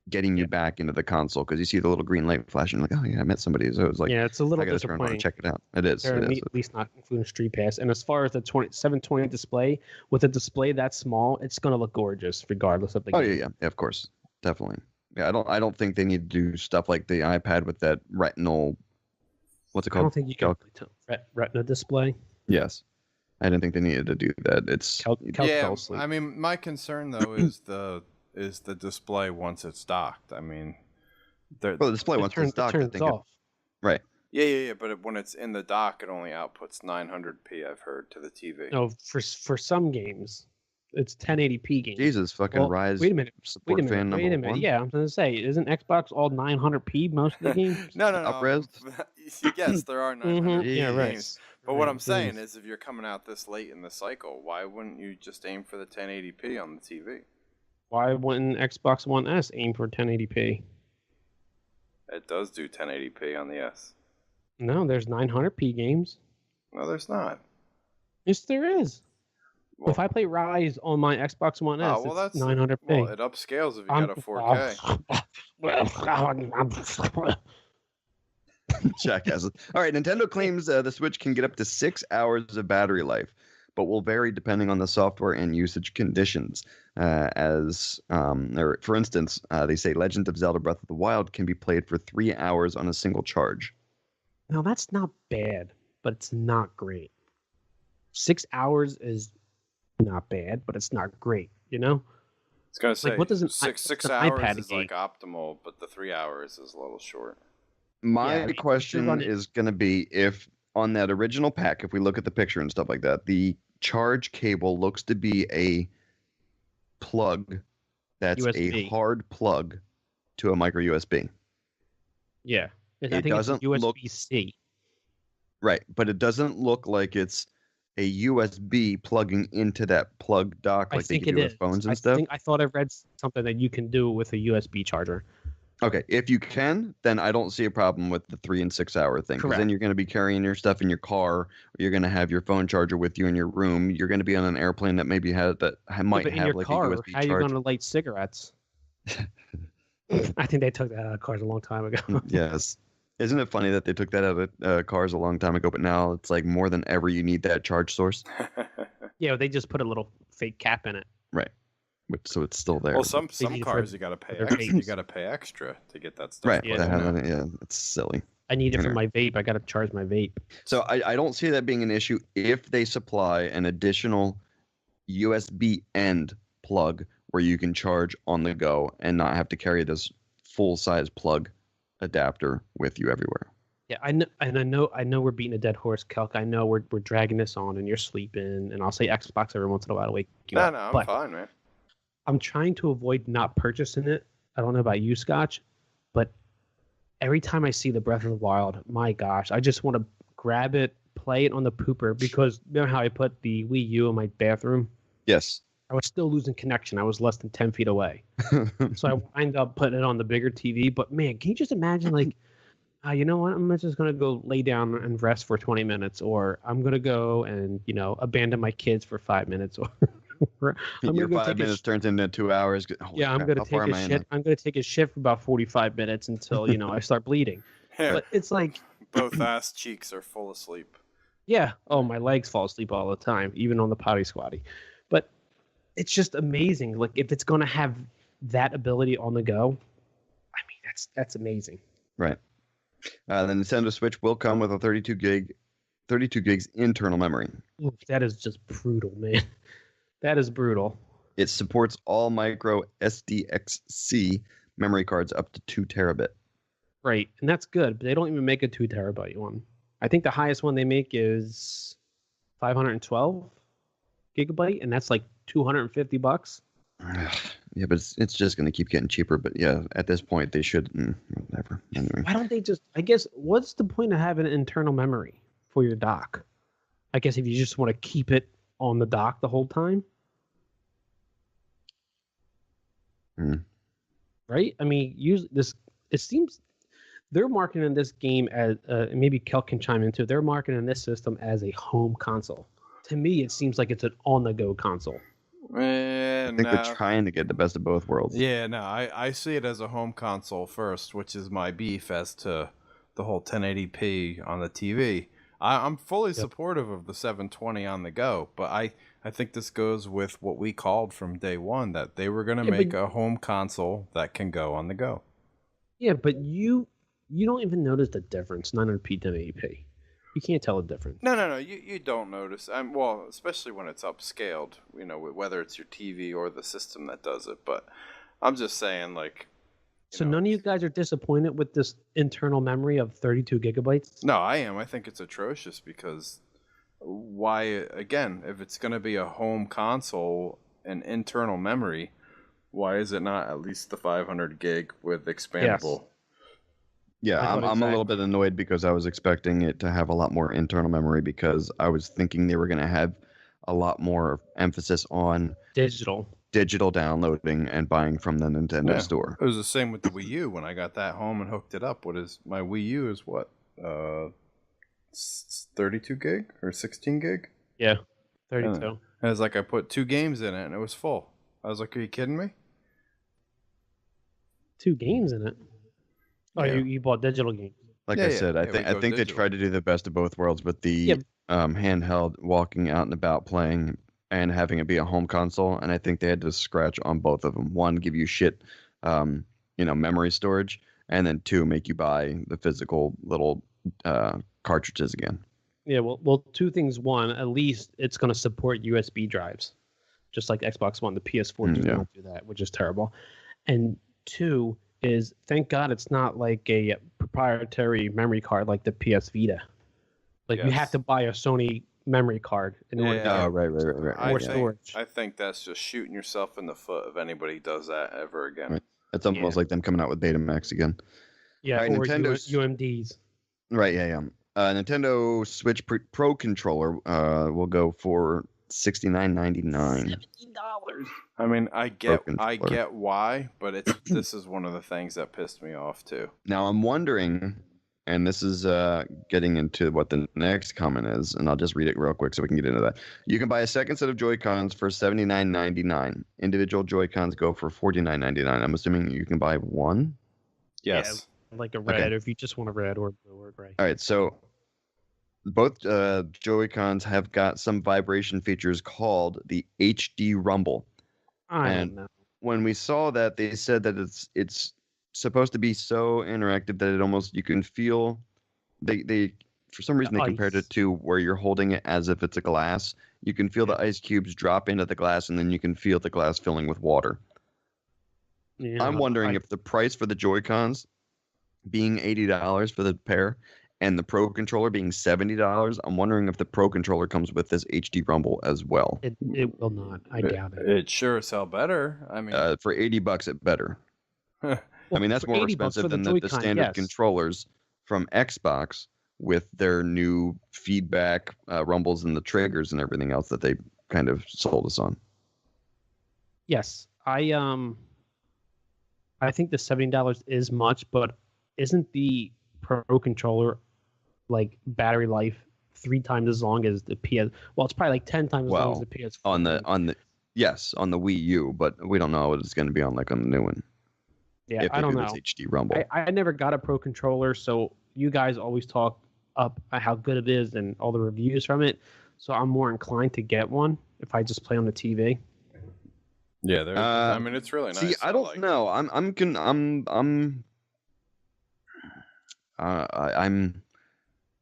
getting you back into the console, because you see the little green light flashing, like, oh yeah, I met somebody. So it was like, yeah, it's a little I gotta turn on and check it out. It is. They're at least not including Street Pass. And as far as the 720 display, with a display that small, it's gonna look gorgeous regardless of the game. Yeah, of course, definitely. Yeah, I don't think they need to do stuff like the iPad with that retinal. What's it called? I don't think you can Retina display. Yes, I didn't think they needed to do that. It's yeah. I mean, my concern though is the display once it's docked. I mean, the display once it's docked, turns off. Right. Yeah. But when it's in the dock, it only outputs 900p. I've heard to the TV. No, for some games, it's 1080p games. Jesus, fucking Rise. Wait a minute. Fan number one. Yeah, I'm gonna say, isn't Xbox all 900p most of the games? No. Up-res? Yes, there are 900p Yeah, right. games. But what I'm saying is, if you're coming out this late in the cycle, why wouldn't you just aim for the 1080p on the TV? Why wouldn't Xbox One S aim for 1080p? It does do 1080p on the S. No, there's 900p games. No, there's not. Yes, there is. Well, if I play Rise on my Xbox One S, it's 900p. Well, it upscales if you got a 4K. Jackasses. All right, Nintendo claims the Switch can get up to 6 hours of battery life, but will vary depending on the software and usage conditions. For instance, they say Legend of Zelda Breath of the Wild can be played for 3 hours on a single charge. Now, that's not bad, but it's not great. 6 hours is not bad, but it's not great, I was going to say, what does six hours is like optimal, but the 3 hours is a little short. My question is going to be, if on that original pack, if we look at the picture and stuff like that, the charge cable looks to be a plug that's USB. a hard plug to a micro USB. Yeah. I It think doesn't it's USB-C. Right, but it doesn't look like it's a USB plugging into that plug dock I like they think can it do is. with phones and stuff. I thought I read something that you can do with a USB charger. Okay, if you can, then I don't see a problem with the 3 and 6 hour thing. Because then Correct. you're going to be carrying your stuff in your car, or you're going to have your phone charger with you in your room. You're going to be on an airplane that maybe might But in have your like car, a USB how are you charger. going to light cigarettes? I think they took that out of cars a long time ago. Yes. Isn't it funny that they took that out of cars a long time ago, but now it's like more than ever you need that charge source? Yeah, they just put a little fake cap in it. Right. So it's still there. Well, some need it for cars you got to pay. their Extra, you vapes. got to pay extra to get that stuff. Right. put Yeah. in there. Yeah, it's silly. I need it for Anyway. my vape. I got to charge my vape. So I don't see that being an issue if they supply an additional USB end plug where you can charge on the go and not have to carry this full size plug adapter with you everywhere. Yeah, I know we're beating a dead horse, Celk. I know we're dragging this on, and you're sleeping, and I'll say Xbox every once in a while to wake you No, up. no, I'm but fine, man. I'm trying to avoid not purchasing it. I don't know about you, Scotch, but every time I see the Breath of the Wild, my gosh, I just want to grab it, play it on the pooper, because remember how I put the Wii U in my bathroom? Yes. I was still losing connection. I was less than 10 feet away. So I wind up putting it on the bigger TV. But man, can you just imagine, like, you know what? I'm just going to go lay down and rest for 20 minutes, or I'm going to go and, abandon my kids for 5 minutes, or I'm Your gonna go 5 minutes turns into 2 hours. Yeah, I'm going to take a shit. I'm going to take a shit for about 45 minutes until, I start bleeding. But it's like, Both ass cheeks are full of sleep. yeah. Oh, my legs fall asleep all the time, even on the potty squatty. But it's just amazing. Like, if it's going to have that ability on the go, I mean, that's amazing. Right. The Nintendo Switch will come with a 32 gigs internal memory. Oof, that is just brutal, man. That is brutal. It supports all micro SDXC memory cards up to 2 terabit. Right, and that's good, but they don't even make a 2 terabyte one. I think the highest one they make is 512 gigabyte, and that's like $250. Yeah, but it's just going to keep getting cheaper. But yeah, at this point, they should. Whatever. Anyway. Why don't they just? I guess what's the point of having an internal memory for your dock? I guess if you just want to keep it on the dock the whole time, right? I mean, use this. It seems they're marketing this game as maybe Kel can chime into. They're marketing this system as a home console. To me, it seems like it's an on-the-go console. I think they're trying to get the best of both worlds. Yeah, no, I see it as a home console first, which is my beef as to the whole 1080p on the TV. I'm fully supportive of the 720 on the go, but I think this goes with what we called from day one, that they were going to make a home console that can go on the go. Yeah, but you don't even notice the difference, 900p, 1080p. You can't tell the difference. No, you don't notice. Well, especially when it's upscaled, whether it's your TV or the system that does it. But I'm just saying, like... So none of you guys are disappointed with this internal memory of 32 gigabytes? No, I am. I think it's atrocious because why, again, if it's going to be a home console and internal memory, why is it not at least the 500 gig with expandable? Yes. Yeah, I'm a little bit annoyed because I was expecting it to have a lot more internal memory because I was thinking they were going to have a lot more emphasis on digital downloading and buying from the Nintendo store. It was the same with the Wii U. When I got that home and hooked it up, my Wii U is what? 32 gig or 16 gig? Yeah, 32. And it was like I put 2 games in it and it was full. I was like, are you kidding me? 2 games in it? Oh, Yeah. you bought digital games. Like I said, I think they tried to do the best of both worlds with the handheld, walking out and about playing, and having it be a home console. And I think they had to scratch on both of them. One, give you shit, memory storage, and then 2, make you buy the physical little cartridges again. Yeah, well, 2 things. One, at least it's going to support USB drives, just like Xbox One. The PS4 does not do that, which is terrible. And 2 is, thank God it's not like a proprietary memory card like the PS Vita. Like you have to buy a Sony memory card in order to Oh, get right. more yeah. storage. I think that's just shooting yourself in the foot if anybody does that ever again. Right. It's almost like them coming out with Betamax again. Yeah, All right, or Nintendo's UMDs. right. Yeah. Nintendo Switch Pro controller will go for $69.99. $17. I mean, I get controller. why, but this is one of the things that pissed me off too. Now I'm wondering, and this is getting into what the next comment is, and I'll just read it real quick so we can get into that. You can buy a second set of Joy-Cons for $79.99. Individual Joy-Cons go for $49.99. I'm assuming you can buy one? Yes. Yeah, like a red, or if you just want a red or blue or gray. All right, so both Joy-Cons have got some vibration features called the HD Rumble. I don't know. When we saw that, they said that it's supposed to be so interactive that it almost you can feel. They for some reason they compared it to where you're holding it as if it's a glass. You can feel the ice cubes drop into the glass, and then you can feel the glass filling with water. Yeah, I'm wondering if the price for the Joy-Cons being $80 for the pair and the Pro controller being $70, I'm wondering if the Pro controller comes with this HD Rumble as well. It will not. I doubt it. It sure as hell better. I mean, for $80, it better. I mean, that's more expensive than the standard controllers from Xbox with their new feedback rumbles and the triggers and everything else that they kind of sold us on. Yes, I think the $70 is much, but isn't the Pro controller like battery life 3 times as long as the PS? Well, it's probably like 10 times as long as the PS. On the Wii U, but we don't know what it's going to be on the new one. Yeah, I don't know. HD Rumble. I never got a Pro controller, so you guys always talk up how good it is and all the reviews from it. So I'm more inclined to get one if I just play on the TV. Yeah, I mean, it's really nice. See, I don't know. I'm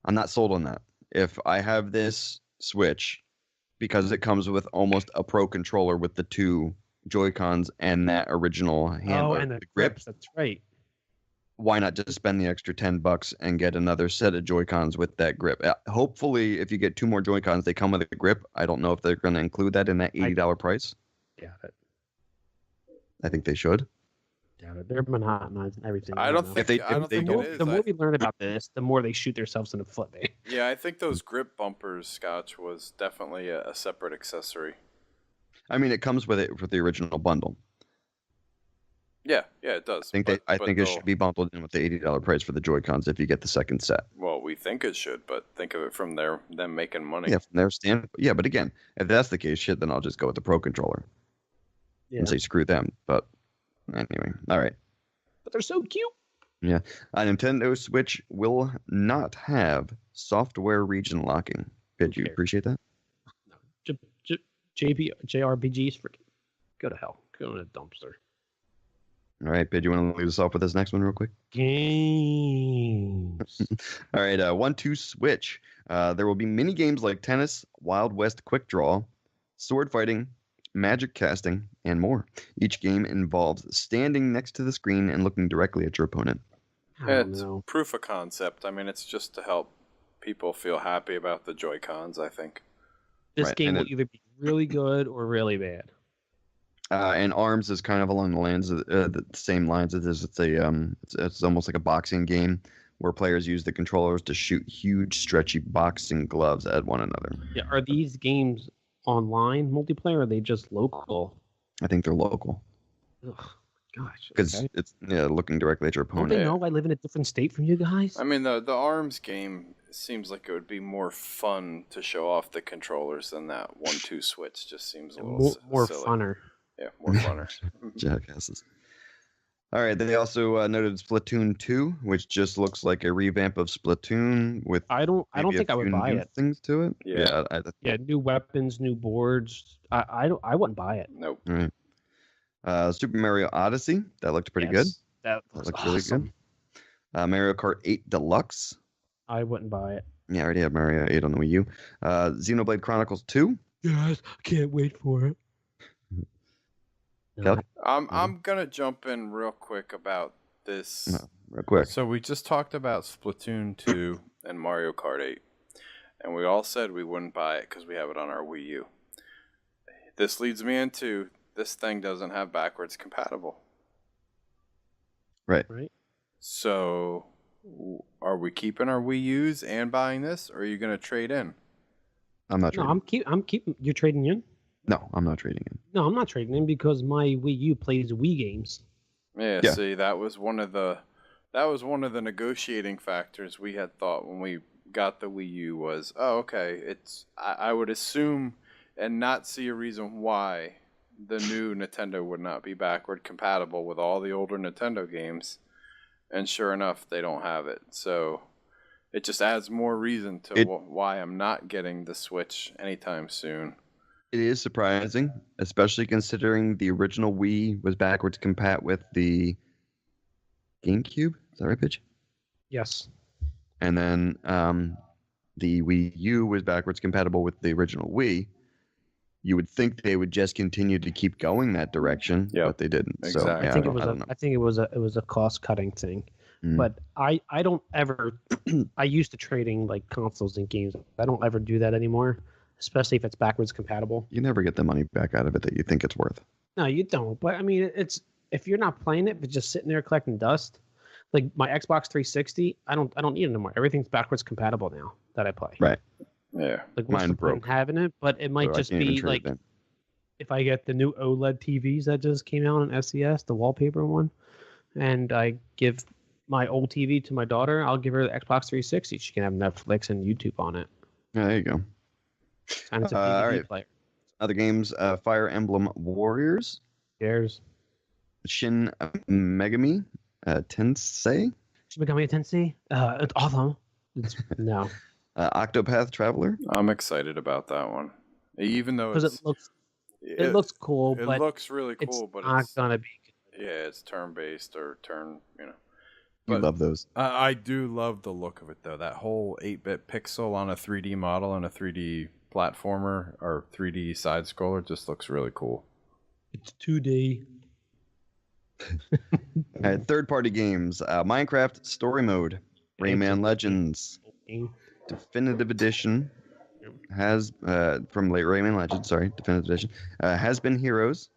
not sold on that. If I have this Switch, because it comes with almost a Pro controller with the 2 Joy-Cons and that original handle, and the grips. That's right. Why not just spend the extra $10 and get another set of Joy-Cons with that grip? Hopefully, if you get 2 more Joy-Cons, they come with a grip. I don't know if they're going to include that in that $80 price. Doubt it. I think they should. Doubt it. They're monotonizing everything. I don't think the more we learn about this, the more they shoot themselves in the foot. Yeah, I think those grip bumpers, Scotch, was definitely a separate accessory. I mean, it comes with it for the original bundle. Yeah, it does. I think it should be bundled in with the $80 price for the Joy-Cons if you get the second set. Well, we think it should, but think of it from them making money. Yeah, from their standpoint. Yeah, but again, if that's the case, then I'll just go with the Pro controller. And say screw them. But anyway, all right. But they're so cute. Yeah, a Nintendo Switch will not have software region locking. Did you appreciate that? No. JRPGs, go to hell. Go in a dumpster. All right, Bid, you want to lead us off with this next one real quick? Games. All right, 1-2 Switch. There will be mini games like tennis, Wild West Quick Draw, sword fighting, magic casting, and more. Each game involves standing next to the screen and looking directly at your opponent. It's proof of concept. I mean, it's just to help people feel happy about the Joy-Cons, I think. This game will either be really good or really bad. And Arms is kind of along the same lines as this. It's almost like a boxing game where players use the controllers to shoot huge, stretchy boxing gloves at one another. Yeah, are these games online multiplayer, or are they just local? I think they're local. Ugh, gosh. Because it's looking directly at your opponent. Don't they know I live in a different state from you guys? I mean, the Arms game seems like it would be more fun to show off the controllers than that 1-2 Switch. Just seems a little more silly. funner. Yeah, more funner. Jackasses. All right, they also noted Splatoon 2, which just looks like a revamp of Splatoon with I don't think I would buy it. Things to it. Yeah. New weapons, new boards. I wouldn't buy it. Nope. All right. Super Mario Odyssey, that looked pretty good. That looks really awesome. good. Mario Kart 8 Deluxe. I wouldn't buy it. Yeah, I already have Mario 8 on the Wii U. Xenoblade Chronicles 2. Yes, I can't wait for it. I'm gonna jump in real quick about this. Real quick. So we just talked about Splatoon 2 and Mario Kart 8, and we all said we wouldn't buy it because we have it on our Wii U. This leads me into this thing doesn't have backwards compatible. Right. So, are we keeping our Wii U's and buying this, or are you going to trade in? I'm not No, trading. I'm keeping. You're trading in? No, I'm not trading in. No, I'm not trading in because my Wii U plays Wii games. Yeah. See, that was one of the negotiating factors we had thought when we got the Wii U was, oh, okay, I would assume and not see a reason why the new Nintendo would not be backward compatible with all the older Nintendo games. And sure enough, they don't have it. So it just adds more reason to why I'm not getting the Switch anytime soon. It is surprising, especially considering the original Wii was backwards compat with the GameCube. Is that right, Pitch? Yes. And then the Wii U was backwards compatible with the original Wii. You would think they would just continue to keep going that direction, but they didn't. Exactly. So, yeah, I think it was a cost cutting thing. But I don't ever I used to trading like consoles and games. I don't ever do that anymore, especially if it's backwards compatible. You never get the money back out of it that you think it's worth. No, you don't. But I mean, it's if you're not playing it, but just sitting there collecting dust. Like my Xbox 360, I don't need it anymore. Everything's backwards compatible now that I play. Right. Yeah. Like what's the point in having it? But it might just be like if I get the new OLED TVs that just came out on SES, the wallpaper one, and I give my old TV to my daughter, I'll give her the Xbox 360. She can have Netflix and YouTube on it. Yeah, there you go. And it's a DVD player. Other games, Fire Emblem Warriors. Cares. Shin Megami Tensei. Shin Megami Tensei. It's awesome. No. Octopath Traveler. I'm excited about that one. Even though it looks cool, it but looks really cool, but not gonna be good. Yeah, it's turn-based or turn. You love those. I do love the look of it, though. That whole 8-bit pixel on a 3D model and a 3D platformer or 3D side-scroller just looks really cool. It's 2D. Third-party games. Minecraft Story Mode. Rayman Legends. Definitive Edition. Has from late Rayman Legends, Definitive Edition. Has Been Heroes.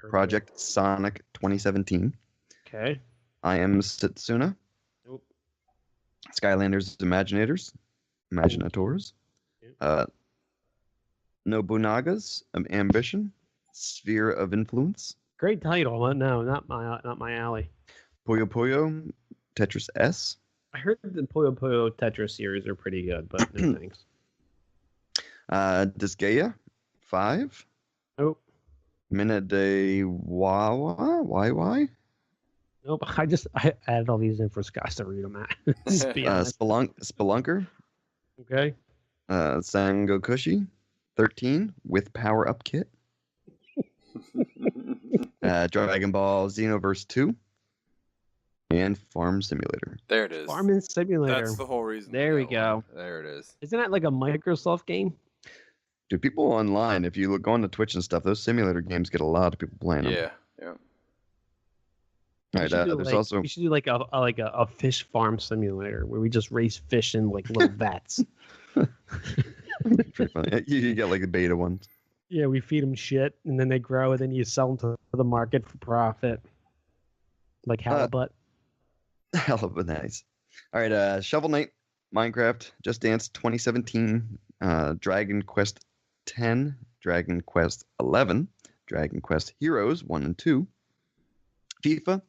Project Sonic 2017. Okay. I Am Setsuna. Nope. Skylanders Imaginators. Nobunaga's Ambition. Sphere of Influence. Great title, but no, not my alley. Puyo Puyo Tetris S. I heard the Puyo Puyo Tetris series are pretty good, but no thanks. Disgaea 5. Nope. Minute de Wawa. Nope. I added all these in for Scott to read them at. Just be honest. Spelunker. Okay. Sangokushi 13 with Power Up Kit. Dragon Ball Xenoverse 2. And Farm Simulator. There it is. Farming Simulator. That's the whole reason. There we go. There it is. Isn't that like a Microsoft game? Dude, people online, if you go on to Twitch and stuff, those simulator games get a lot of people playing them. Yeah. All right, there's also we should do like a fish farm simulator where we just raise fish in like little vats. pretty funny. You get like the beta ones. Yeah, we feed them shit and then they grow and then you sell them to the market for profit. Like halibut. Halibut, nice. All right, Shovel Knight, Minecraft, Just Dance 2017, Dragon Quest 10, Dragon Quest 11, Dragon Quest Heroes 1 and 2, FIFA,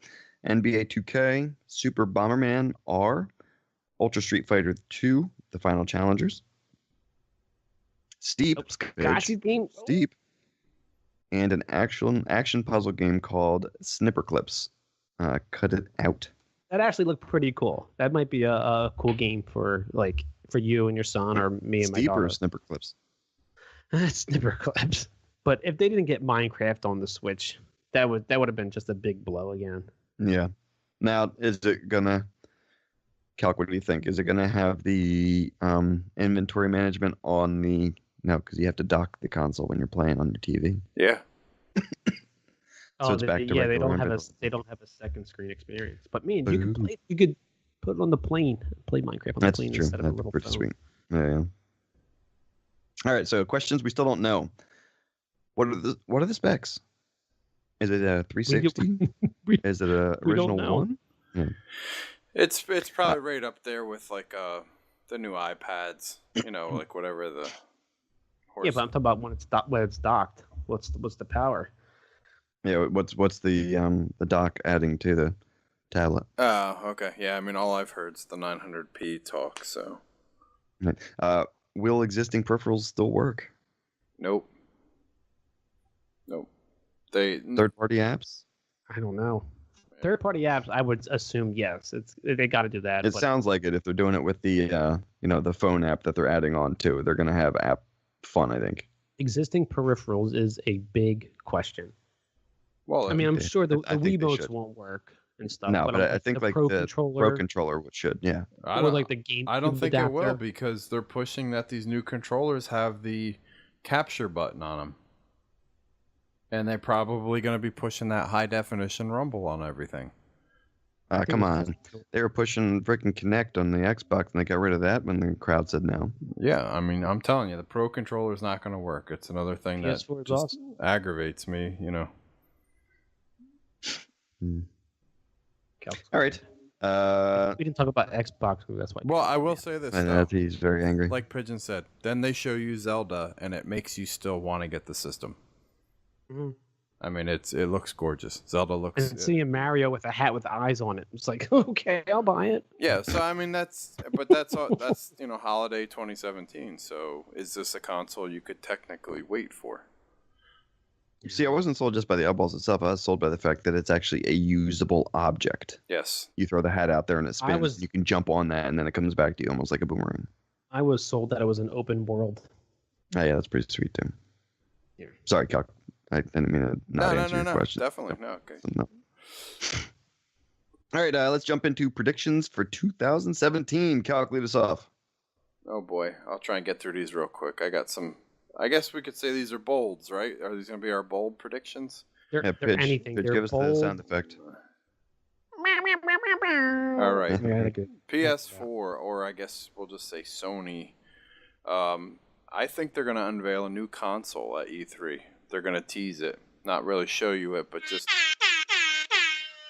NBA 2K, Super Bomberman R, Ultra Street Fighter 2, The Final Challengers, Steep, Steep, and an action puzzle game called Snipper Clips. Cut It Out. That actually looked pretty cool. That might be a cool game for you and your son or me and my daughter. Or Snipper Clips? Snipper Clips. But if they didn't get Minecraft on the Switch, that would have been just a big blow again. Yeah. Now, is it gonna, Calc, what do you think? Is it gonna have the inventory management on the, no, because you have to dock the console when you're playing on your TV. Yeah. So it's back to they don't have a second screen experience. But man, you could put it on the plane, play Minecraft on the plane true. instead of a little pretty phone. sweet. Yeah. All right, so questions we still don't know. What are the specs? Is it a 360? Is it a we don't original know. one? Yeah. It's probably right up there with like the new iPads. Like whatever the. Yeah, but I'm talking about when it's docked. What's the power? Yeah. What's the dock adding to the tablet? Oh, okay. Yeah, I mean, all I've heard is the 900p talk. So. Right. Will existing peripherals still work? Nope. They Third-party apps? I don't know. Third-party apps, I would assume yes. They got to do that. It sounds like it. If they're doing it with the the phone app that they're adding on to, they're gonna have app fun. I think. Existing peripherals is a big question. Well, I mean, I'm sure the I think they Wiimotes should. won't work and stuff. No, but I think the like Pro the controller, Pro controller should. Yeah. or like the game. I don't think it will adapter. because they're pushing that these new controllers have the capture button on them. And they're probably going to be pushing that high definition rumble on everything. Come on. They were pushing freaking Kinect on the Xbox and they got rid of that when the crowd said no. Yeah, I mean, I'm telling you, the Pro controller is not going to work. It's another thing that PS4 is just awesome. aggravates me, All right. We didn't talk about Xbox. That's why. Well, I will say this, And though. he's very angry. Like Pigeon said, then they show you Zelda, and it makes you still want to get the system. Mhm. I mean, it looks gorgeous. Zelda looks. And seeing Mario with a hat with eyes on it, it's like, okay, I'll buy it. Yeah, so I mean that's holiday 2017. So is this a console you could technically wait for? See, I wasn't sold just by the eyeballs itself. I was sold by the fact that it's actually a usable object. Yes. You throw the hat out there and it spins. You can jump on that and then it comes back to you almost like a boomerang. I was sold that it was an open world. Oh, yeah, that's pretty sweet, too. Yeah. Sorry, Calc. I didn't mean to not answer your question. Definitely. No, okay. No. All right, let's jump into predictions for 2017. Calc, lead us off. Oh boy, I'll try and get through these real quick. I got some. I guess we could say these are bolds, right? Are these going to be our bold predictions? They're Pitch, anything. Pitch, They're give us bold. the sound effect. All right. Yeah, they're good. PS4, or I guess we'll just say Sony. I think they're going to unveil a new console at E3. They're going to tease it, not really show you it, but just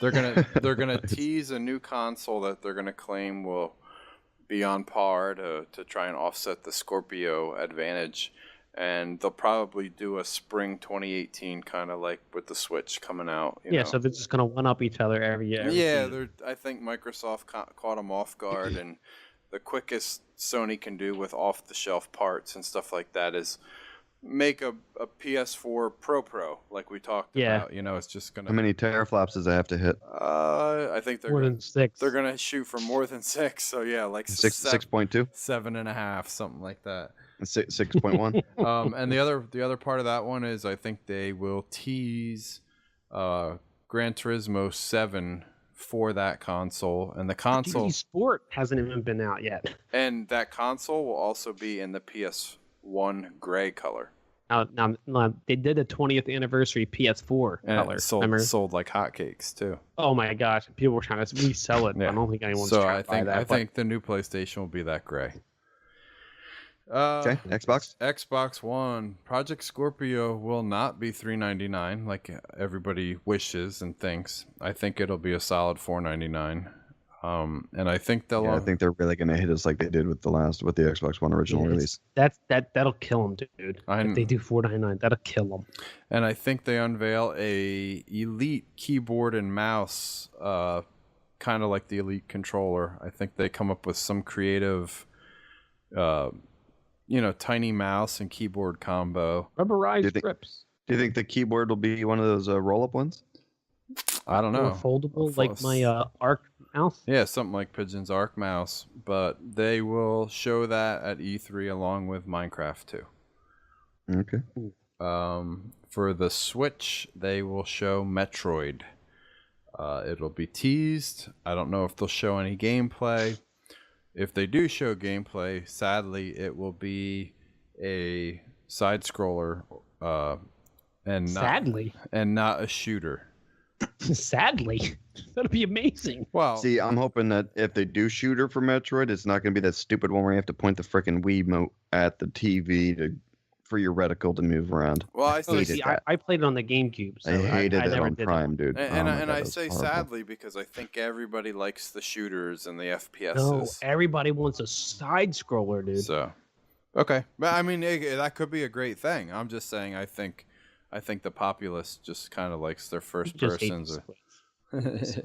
they're gonna tease a new console that they're gonna claim will be on par to try and offset the Scorpio advantage, and they'll probably do a spring 2018 kind of like with the Switch coming out. You know? So they're just gonna one up each other every year. Yeah, I think Microsoft caught them off guard, and the quickest Sony can do with off-the-shelf parts and stuff like that is make a PS4 Pro like we talked about. It's just gonna. How many teraflops does it have to hit? I think more than 6. They're gonna shoot for more than 6. So yeah, like 6.2, 7.5, something like that. 6.1. And the other part of that one is I think they will tease Gran Turismo 7 for that console, and the console GT Sport hasn't even been out yet. And that console will also be in the PS1 gray color. Now they did the 20th anniversary PS4 And color. it sold like hotcakes too. Oh my gosh, people were trying to resell it. Yeah. I don't think anyone's So trying to buy that. I think the new PlayStation will be that gray. Okay, Xbox One. Project Scorpio will not be $399 like everybody wishes and thinks. I think it'll be a solid $499. And I think they'll. I think they're really going to hit us like they did with the Xbox One original release. That'll kill them, dude. If they do $499, that'll kill them. And I think they unveil a Elite keyboard and mouse, kind of like the Elite controller. I think they come up with some creative, tiny mouse and keyboard combo. Rubberized strips. Do you think the keyboard will be one of those roll-up ones? I don't know. Or foldable, like my Arc mouse? Yeah, something like Pigeon's Arc mouse. But they will show that at E3 along with Minecraft 2. Okay. For the Switch, they will show Metroid. It'll be teased. I don't know if they'll show any gameplay. If they do show gameplay, sadly, it will be a side scroller, and not a shooter. Sadly, that'd be amazing. Well, See, I'm hoping that if they do shooter for Metroid, it's not going to be that stupid one where you have to point the frickin' Wiimote at the TV for your reticle to move around. well, I Oh, say, see, I played it on the GameCube. So I hated it never on did Prime, dude. and, Oh my God, I it was say horrible. sadly because I think everybody likes the shooters and the FPSs. No, everybody wants a side scroller, dude. So, okay, but I mean that could be a great thing. I'm just saying I think the populace just kind of likes their first Just hate persons. this place.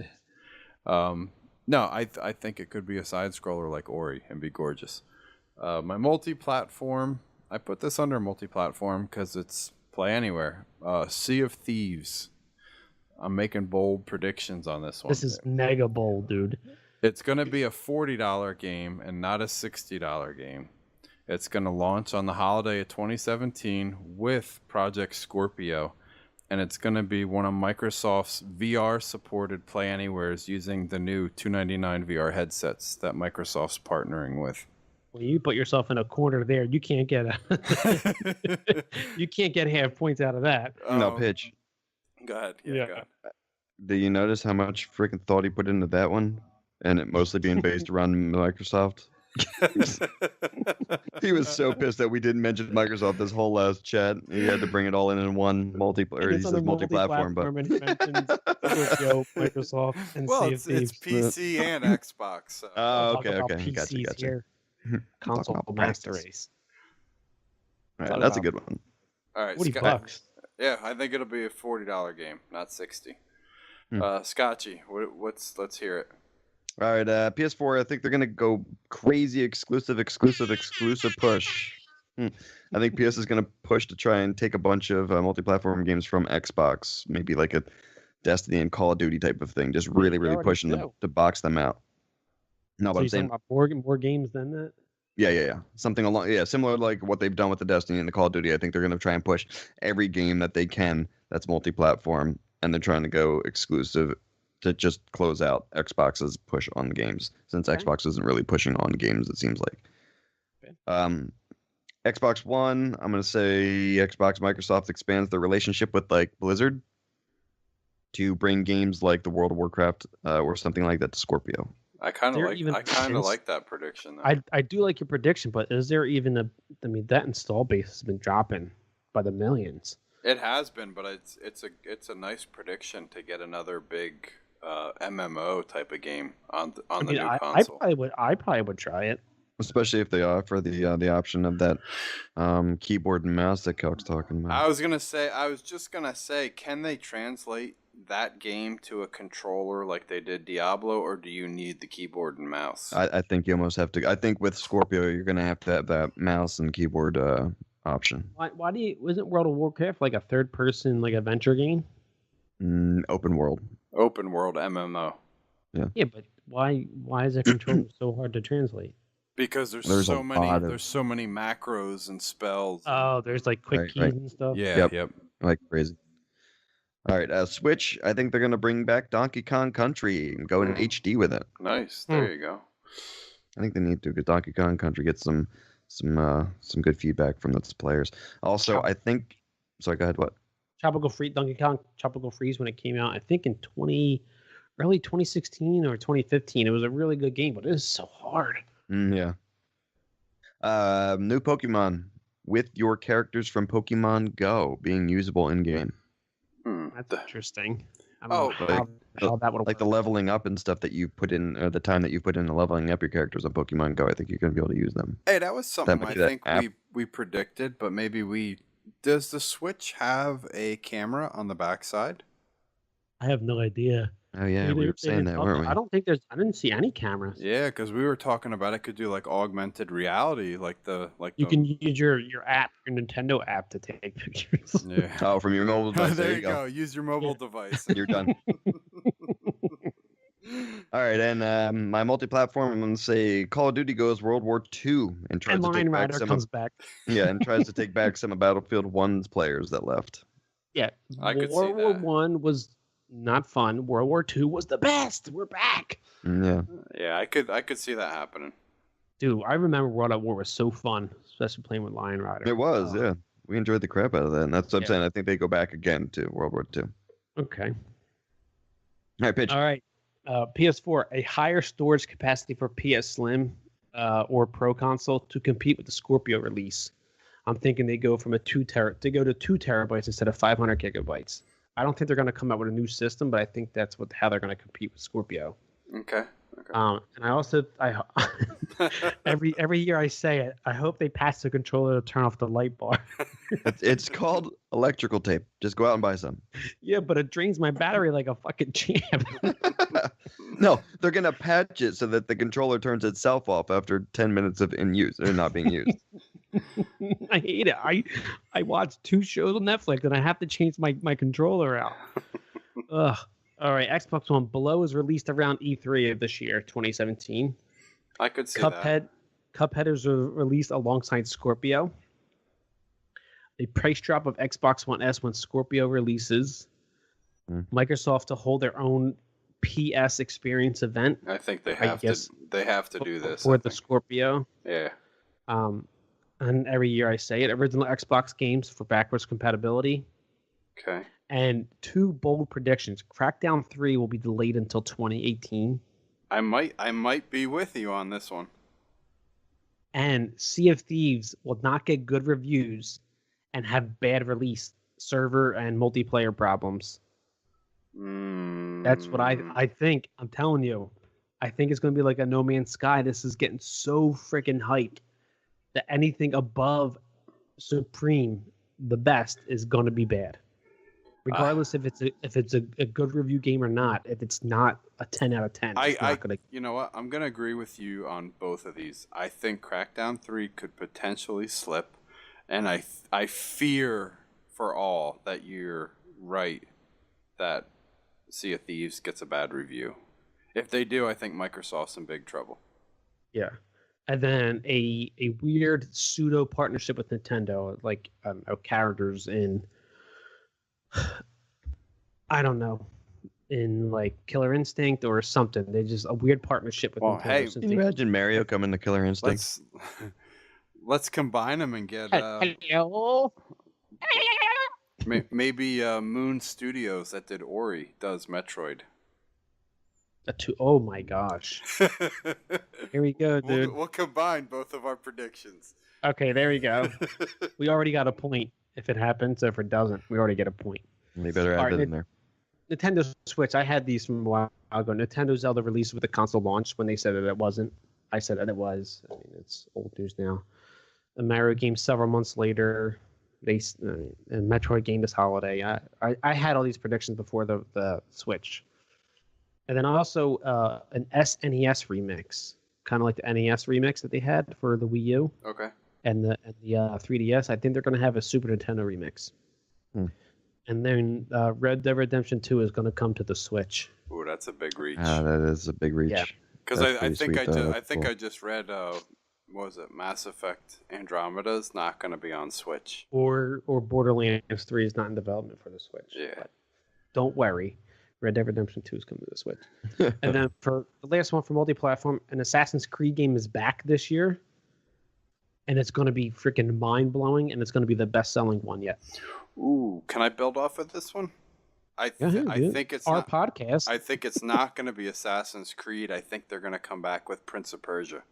No, I think it could be a side scroller like Ori and be gorgeous. My multi-platform, I put this under multi-platform because it's play anywhere. Sea of Thieves. I'm making bold predictions on this one. This is mega bold, dude. It's going to be a $40 game and not a $60 game. It's going to launch on the holiday of 2017 with Project Scorpio. And it's going to be one of Microsoft's VR-supported Play Anywheres using the new $299 VR headsets that Microsoft's partnering with. When you put yourself in a corner there, you can't get you can't get half points out of that. No, Pitch. Go ahead. Yeah. Go ahead. Do you notice how much freaking thought he put into that one? And it mostly being based around Microsoft? He was so pissed that we didn't mention Microsoft this whole last chat. He had to bring it all in one multi-platform, but And he mentions Scorpio, Microsoft, and Well, Sea of it's Thieves. PC and Xbox. So. Oh, Talk okay, about okay. PCs Gotcha. here. Console about master practice. race. All right, that's a good one. All right, $40. Yeah, I think it'll be a $40 game, not $60. Scotchy, let's hear it. All right, PS4, I think they're going to go crazy exclusive push. I think PS is going to push to try and take a bunch of multi-platform games from Xbox, maybe like a Destiny and Call of Duty type of thing, just really already pushing them do. to box them out. No, So but I'm you're talking saying, about more games than that? yeah. Something similar to like what they've done with the Destiny and the Call of Duty. I think they're going to try and push every game that they can that's multi-platform, and they're trying to go exclusive to just close out Xbox's push on games, since Okay. Xbox isn't really pushing on games, it seems like. Okay. Xbox One, I'm going to say Microsoft expands their relationship with like Blizzard to bring games like the World of Warcraft or something like that to Scorpio. I kind There of even is- like that prediction. Though. I do like your prediction, but is there even that install base has been dropping by the millions. It has been, but it's a nice prediction to get another big MMO type of game on the new console. I probably would try it. Especially if they offer the option of that keyboard and mouse that Kelk's talking about. I was just gonna say, can they translate that game to a controller like they did Diablo, or do you need the keyboard and mouse? I think you almost have to. I think with Scorpio, you're going to have that mouse and keyboard option. Why isn't World of Warcraft like a third person like adventure game? Open world. Open world MMO. Yeah, but why is a controller so hard to translate? Because there's a so many lot of- there's so many macros and spells. Oh, there's like quick keys Right. and stuff. Yeah, Yep. yep. Like crazy. All right, Switch. I think they're going to bring back Donkey Kong Country and go in HD with it. Nice. There you go. I think they need to get Donkey Kong Country, get some good feedback from those players. Also, I think. Sorry, go ahead. What? Donkey Kong Tropical Freeze when it came out, I think in early 2016 or 2015. It was a really good game, but it is so hard. Yeah. New Pokemon with your characters from Pokemon Go being usable in game. That's interesting. I Oh, don't know how that would Like the leveling up and stuff that you put in, the time that you put in leveling up your characters on Pokemon Go. I think you're going to be able to use them. Hey, that was something might I be that think app. we predicted, but maybe does the Switch have a camera on the backside? I have no idea. Oh yeah, we were saying that, weren't we? I didn't see any cameras. Yeah, because we were talking about it could do like augmented reality, You can use your app, your Nintendo app, to take pictures. Yeah. Oh, from your mobile device. there you go. Use your mobile device. You're done. All right, and my multi-platform, I'm going to say Call of Duty goes World War II and tries And to Line take back Rider some comes of, back. and tries to take back some of Battlefield 1's players that left. Yeah, I could see World War that. One was not fun. World War II was the best. We're back, Yeah. Yeah, I could see that happening. dude. I remember World at War was so fun, especially playing with Lion Rider. It was, yeah. We enjoyed the crap out of that, and that's what I'm Yeah. saying. I think they go back again to World War II. Okay. All right, pitch. All right. PS4, a higher storage capacity for PS Slim or Pro console to compete with the Scorpio release. I'm thinking they go from to 2 terabytes instead of 500 gigabytes. I don't think they're going to come out with a new system, but I think that's how they're going to compete with Scorpio. Okay. And I also every year I say it, I hope they pass the controller to turn off the light bar. It's called electrical tape. Just go out and buy some. Yeah, but it drains my battery like a fucking champ. No, they're gonna patch it so that the controller turns itself off after 10 minutes of not being used. I hate it. I watch 2 shows on Netflix and I have to change my controller out. Ugh. All right, Xbox One Below is released around E3 of this year, 2017. I could see that. Cuphead is released alongside Scorpio. A price drop of Xbox One S when Scorpio releases. Microsoft to hold their own PS Experience event. I think they have to. They have to do this for the Scorpio. Yeah. And every year I say it, original Xbox games for backwards compatibility. Okay. And 2 bold predictions. Crackdown 3 will be delayed until 2018. I might be with you on this one. And Sea of Thieves will not get good reviews and have bad release server and multiplayer problems. That's what I think. I'm telling you. I think it's going to be like a No Man's Sky. This is getting so freaking hyped that anything above Supreme, the best, is going to be bad. Regardless if it's a good review game or not, if it's not a 10 out of 10, it's not gonna. You know what? I'm gonna agree with you on both of these. I think Crackdown 3 could potentially slip, and I fear for all that you're right that Sea of Thieves gets a bad review. If they do, I think Microsoft's in big trouble. Yeah, and then a weird pseudo partnership with Nintendo, like characters in. I don't know, in like Killer Instinct or something. They just a weird partnership with Nintendo. Hey, can you imagine Mario coming to Killer Instinct? Let's combine them and get Hello? maybe Moon Studios that did Ori does Metroid. Oh my gosh! Here we go, dude. We'll combine both of our predictions. Okay, there we go. We already got a point. If it happens, if it doesn't, we already get a point. They better add that in there. Nintendo Switch, I had these from a while ago. Nintendo Zelda released with the console launch when they said that it wasn't. I said that it was. I mean, it's old news now. The Mario game several months later. And Metroid game this holiday. I had all these predictions before the Switch. And then also an SNES remix, kind of like the NES remix that they had for the Wii U. Okay. And the 3DS, I think they're going to have a Super Nintendo remix. And then Red Dead Redemption 2 is going to come to the Switch. Ooh, that's a big reach. That is a big reach. Yeah. Because I think I just read what was it? Mass Effect Andromeda is not going to be on Switch. Or Borderlands 3 is not in development for the Switch. Yeah. But don't worry. Red Dead Redemption 2 is coming to the Switch. And then for the last one for multi-platform, an Assassin's Creed game is back this year. And it's going to be freaking mind-blowing, and it's going to be the best-selling one yet. Ooh, can I build off of this one? I think it's our not, podcast. I think it's not going to be Assassin's Creed. I think they're going to come back with Prince of Persia.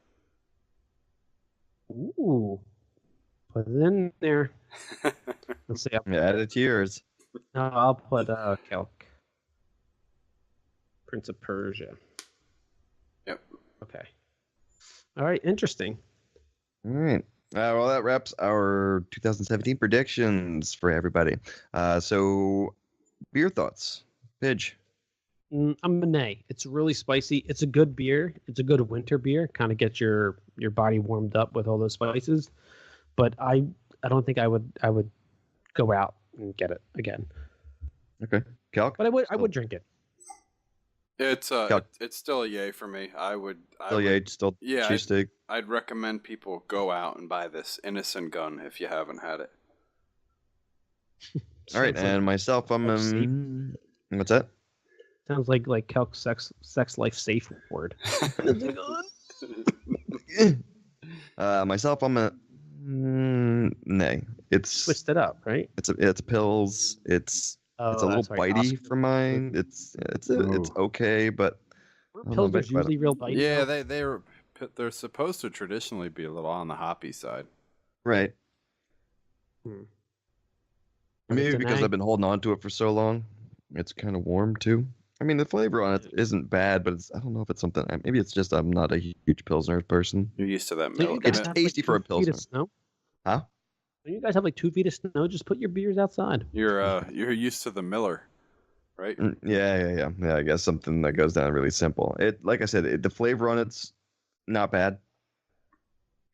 Ooh, put it in there. Let's see. Add it to yours. No, I'll put Celk. Prince of Persia. Yep. Okay. All right. Interesting. All right. Well, that wraps our 2017 predictions for everybody. So, beer thoughts. Pidge. I'm a nay. It's really spicy. It's a good beer. It's a good winter beer. Kind of gets your body warmed up with all those spices. But I don't think I would go out and get it again. Okay. Calc? But I would drink it. It's still a yay for me. Still cheesesteak. I'd recommend people go out and buy this Innis and Gunn if you haven't had it. All right, and myself, I'm what's that? Sounds like Calc's sex life safe word. Myself, I'm a nay. It's twist it up, right? It's pills. It's It's a little that's right, bitey Oskar. for mine. It's okay, but I don't know Pilsner's about- usually real bitey. Yeah, though. they're supposed to traditionally be a little on the hoppy side. right. Hmm. Maybe It's an because A. I've been holding on to it for so long. It's kind of warm too. I mean, the flavor on it isn't bad, but I don't know if it's something. Maybe it's just I'm not a huge Pilsner person. You're used to that So you milk. guys It's have, tasty for a 2 feet of Pilsner. snow? Huh? When you guys have like 2 feet of snow, just put your beers outside. You're used to the Miller, right? Yeah. I guess something that goes down really simple. Like I said, the flavor on it's not bad.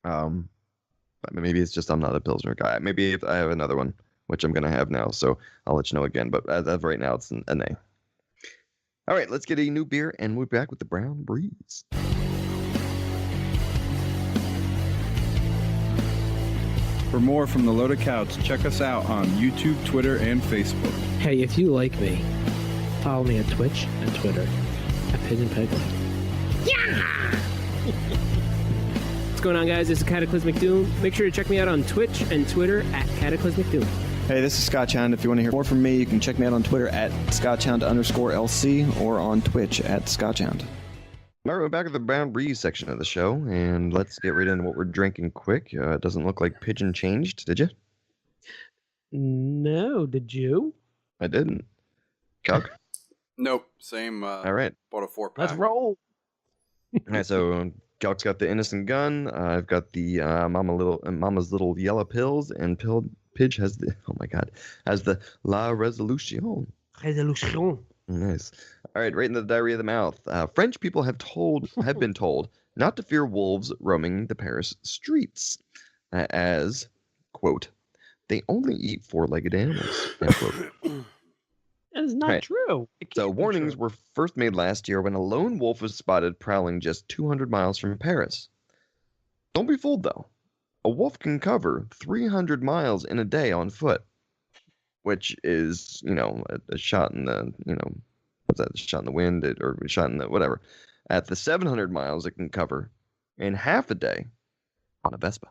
But maybe it's just I'm not a Pilsner guy. Maybe if I have another one, which I'm gonna have now, so I'll let you know again. But as of right now, it's an A. All right, let's get a new beer, and we're back with the Brown Breeze. For more from the Loaded Couch, check us out on YouTube, Twitter, and Facebook. Hey, if you like me, follow me on Twitch and Twitter at Pigeon Pegleg. What's going on, guys? This is Cataclysmic Doom. Make sure to check me out on Twitch and Twitter at Cataclysmic Doom. Hey, this is Scotch Hound. If you want to hear more from me, you can check me out on Twitter at ScotchHound_LC or on Twitch at ScotchHound. All right, we're back at the Brown Breeze section of the show, and let's get right into what we're drinking quick. It doesn't look like Pigeon changed, did you? No, did you? I didn't. Calc? Nope. Same. All right. Bought a 4-pack. Let's roll. All right, so Calc's got the Innis and Gunn. I've got the Mama's Little Yella Pills, and Pidge has the, oh my God, has the La Resolution. Resolution. Nice. All right, right in the diary of the mouth. French people have been told not to fear wolves roaming the Paris streets, as, quote, they only eat four-legged animals, end quote. That is not Right. true. It So can't be warnings true. were first made last year when a lone wolf was spotted prowling just 200 miles from Paris. Don't be fooled, though. A wolf can cover 300 miles in a day on foot, which is, a shot in the, what's that, a shot in the wind or a shot in the whatever. At the 700 miles it can cover in half a day on a Vespa.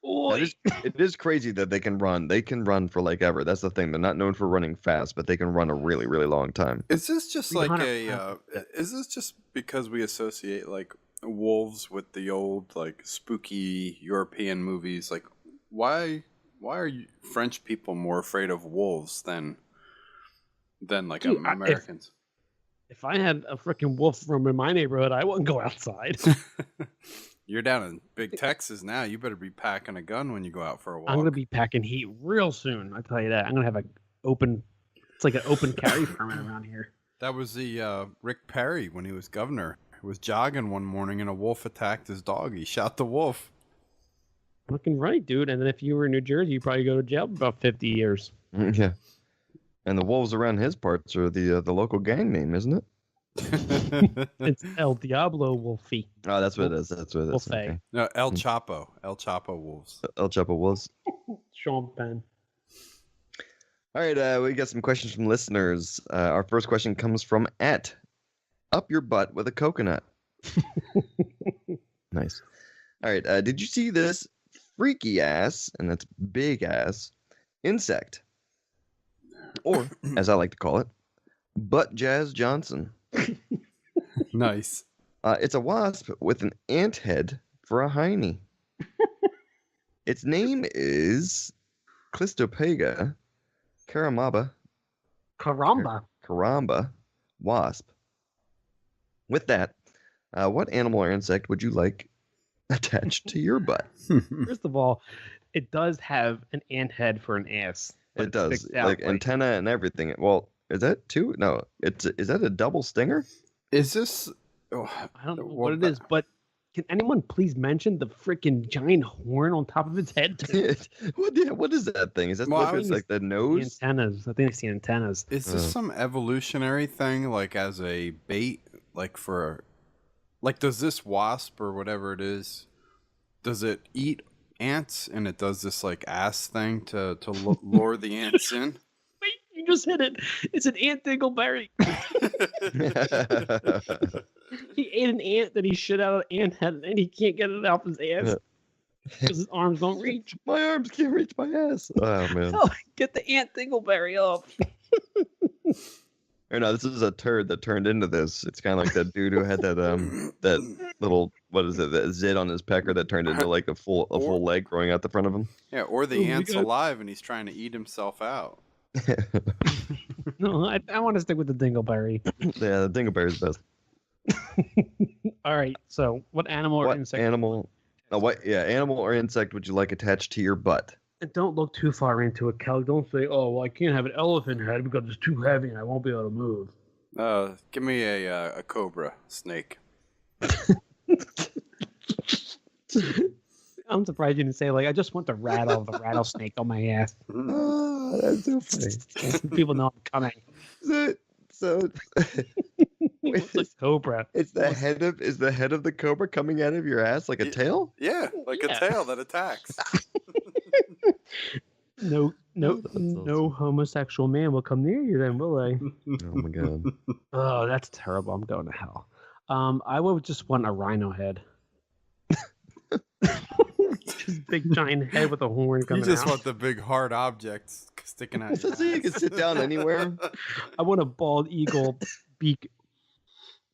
It is crazy that they can run. They can run for like ever. That's the thing. They're not known for running fast, but they can run a really, really long time. Is this just like 300 is this just because we associate like wolves with the old like spooky European movies? Like, why are French people more afraid of wolves than like Dude, Americans? If I had a freaking wolf roaming my neighborhood, I wouldn't go outside. You're down in big Texas now. You better be packing a gun when you go out for a walk. I'm gonna be packing heat real soon. I tell you that. I'm gonna have it's like an open carry permit around here. That was the Rick Perry when he was governor. He was jogging one morning and a wolf attacked his dog. He shot the wolf. Fucking right, dude. And then if you were in New Jersey, you'd probably go to jail for about 50 years. Yeah. And the wolves around his parts are the local gang name, isn't it? It's El Diablo Wolfie. Oh, that's what it is. That's what it is. Wolfie. Okay. No, El Chapo. El Chapo wolves. El Chapo Wolves. Sean Penn. All right, we got some questions from listeners. Our first question comes from Up Your Butt with a Coconut. Nice. All right, did you see this freaky ass, and that's big ass, insect? Or, as I like to call it, Butt Jazz Johnson. Nice. It's a wasp with an ant head for a hiney. Its name is Clistopega Caramba wasp. With that, what animal or insect would you like attached to your butt? First of all, it does have an ant head for an ass. but It does, sticks out like antenna and everything. Well, is that two? No, is that a double stinger? Is this? Oh, I don't know what it is, but can anyone please mention the freaking giant horn on top of its head? What is that thing? Is that Well, I supposed to be was- like the The nose? antennas. I think it's the antennas. Is this some evolutionary thing, like as a bait, like for, like does this wasp or whatever it is, does it eat ants and it does this like ass thing to lure the ants in? Wait, you just hit it. It's an ant dingleberry. He ate an ant, then he shit out an ant head, and he can't get it off his ass. because his arms don't reach. My arms can't reach my ass. Oh man. Oh, get the Ant Dingleberry off. Or no, this is a turd that turned into this. It's kind of like that dude who had that little that zit on his pecker that turned into like a full leg growing out the front of him. Yeah, or the ant's alive and he's trying to eat himself out. No, I want to stick with the Dingleberry. Yeah, the Dingleberry is best. All right. So, what animal or insect? Animal or insect would you like attached to your butt? And don't look too far into it, Cal. Don't say, "Oh, well, I can't have an elephant head because it's too heavy and I won't be able to move." Give me a cobra snake. I'm surprised you didn't say like, "I just want the rattlesnake on my ass." Oh, that's so funny. People know I'm coming. So It's a cobra. is the head of the cobra coming out of your ass like a tail? Yeah, like a tail that attacks. No awesome. homosexual man will come near you then, will they? Oh my god. Oh, that's terrible. I'm going to hell. I would just want a rhino head. Just big giant head with a horn coming out. You just want the big hard objects sticking out. So you can sit down anywhere. I want a bald eagle beak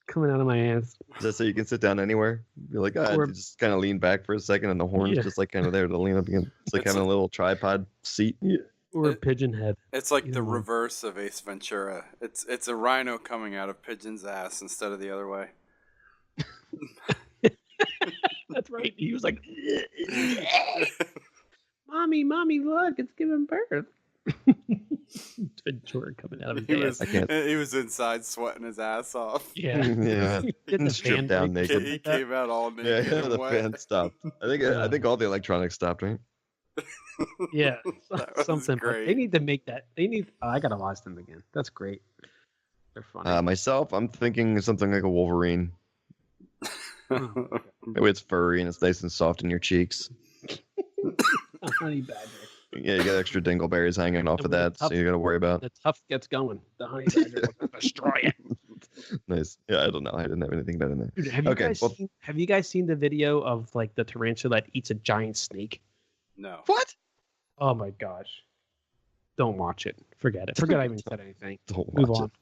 coming out of my ass. Just so you can sit down anywhere. Be like, you just kind of lean back for a second, and the horn's just like kind of there to lean up against. It's like having a little tripod seat. Yeah. Or a pigeon head. It's like the reverse of Ace Ventura. It's a rhino coming out of Pigeon's ass instead of the other way. That's right. He was like, Mommy, look, it's giving birth. Ventura coming out of his ass. He was inside sweating his ass off. Yeah. Yeah. Get the Stripped fan down break. naked. He came out all naked. Yeah, and the wet. fan stopped. I think all the electronics stopped, right? Yeah, That was something. But great. they need to make that. I gotta watch them again. That's great. They're funny. Myself, I'm thinking something like a Wolverine. Maybe it's furry and it's nice and soft in your cheeks. A honey badger. Yeah, you got extra dingleberries hanging off of that, so you got to worry about. The tough gets going. The honey badger will destroy it. Nice. Yeah, I don't know. I didn't have anything better than that. Dude, have you guys seen the video of like the tarantula that eats a giant snake? No. What? Oh my gosh! Don't watch it. Forget it. Forget I even said anything. Don't Move watch on. it.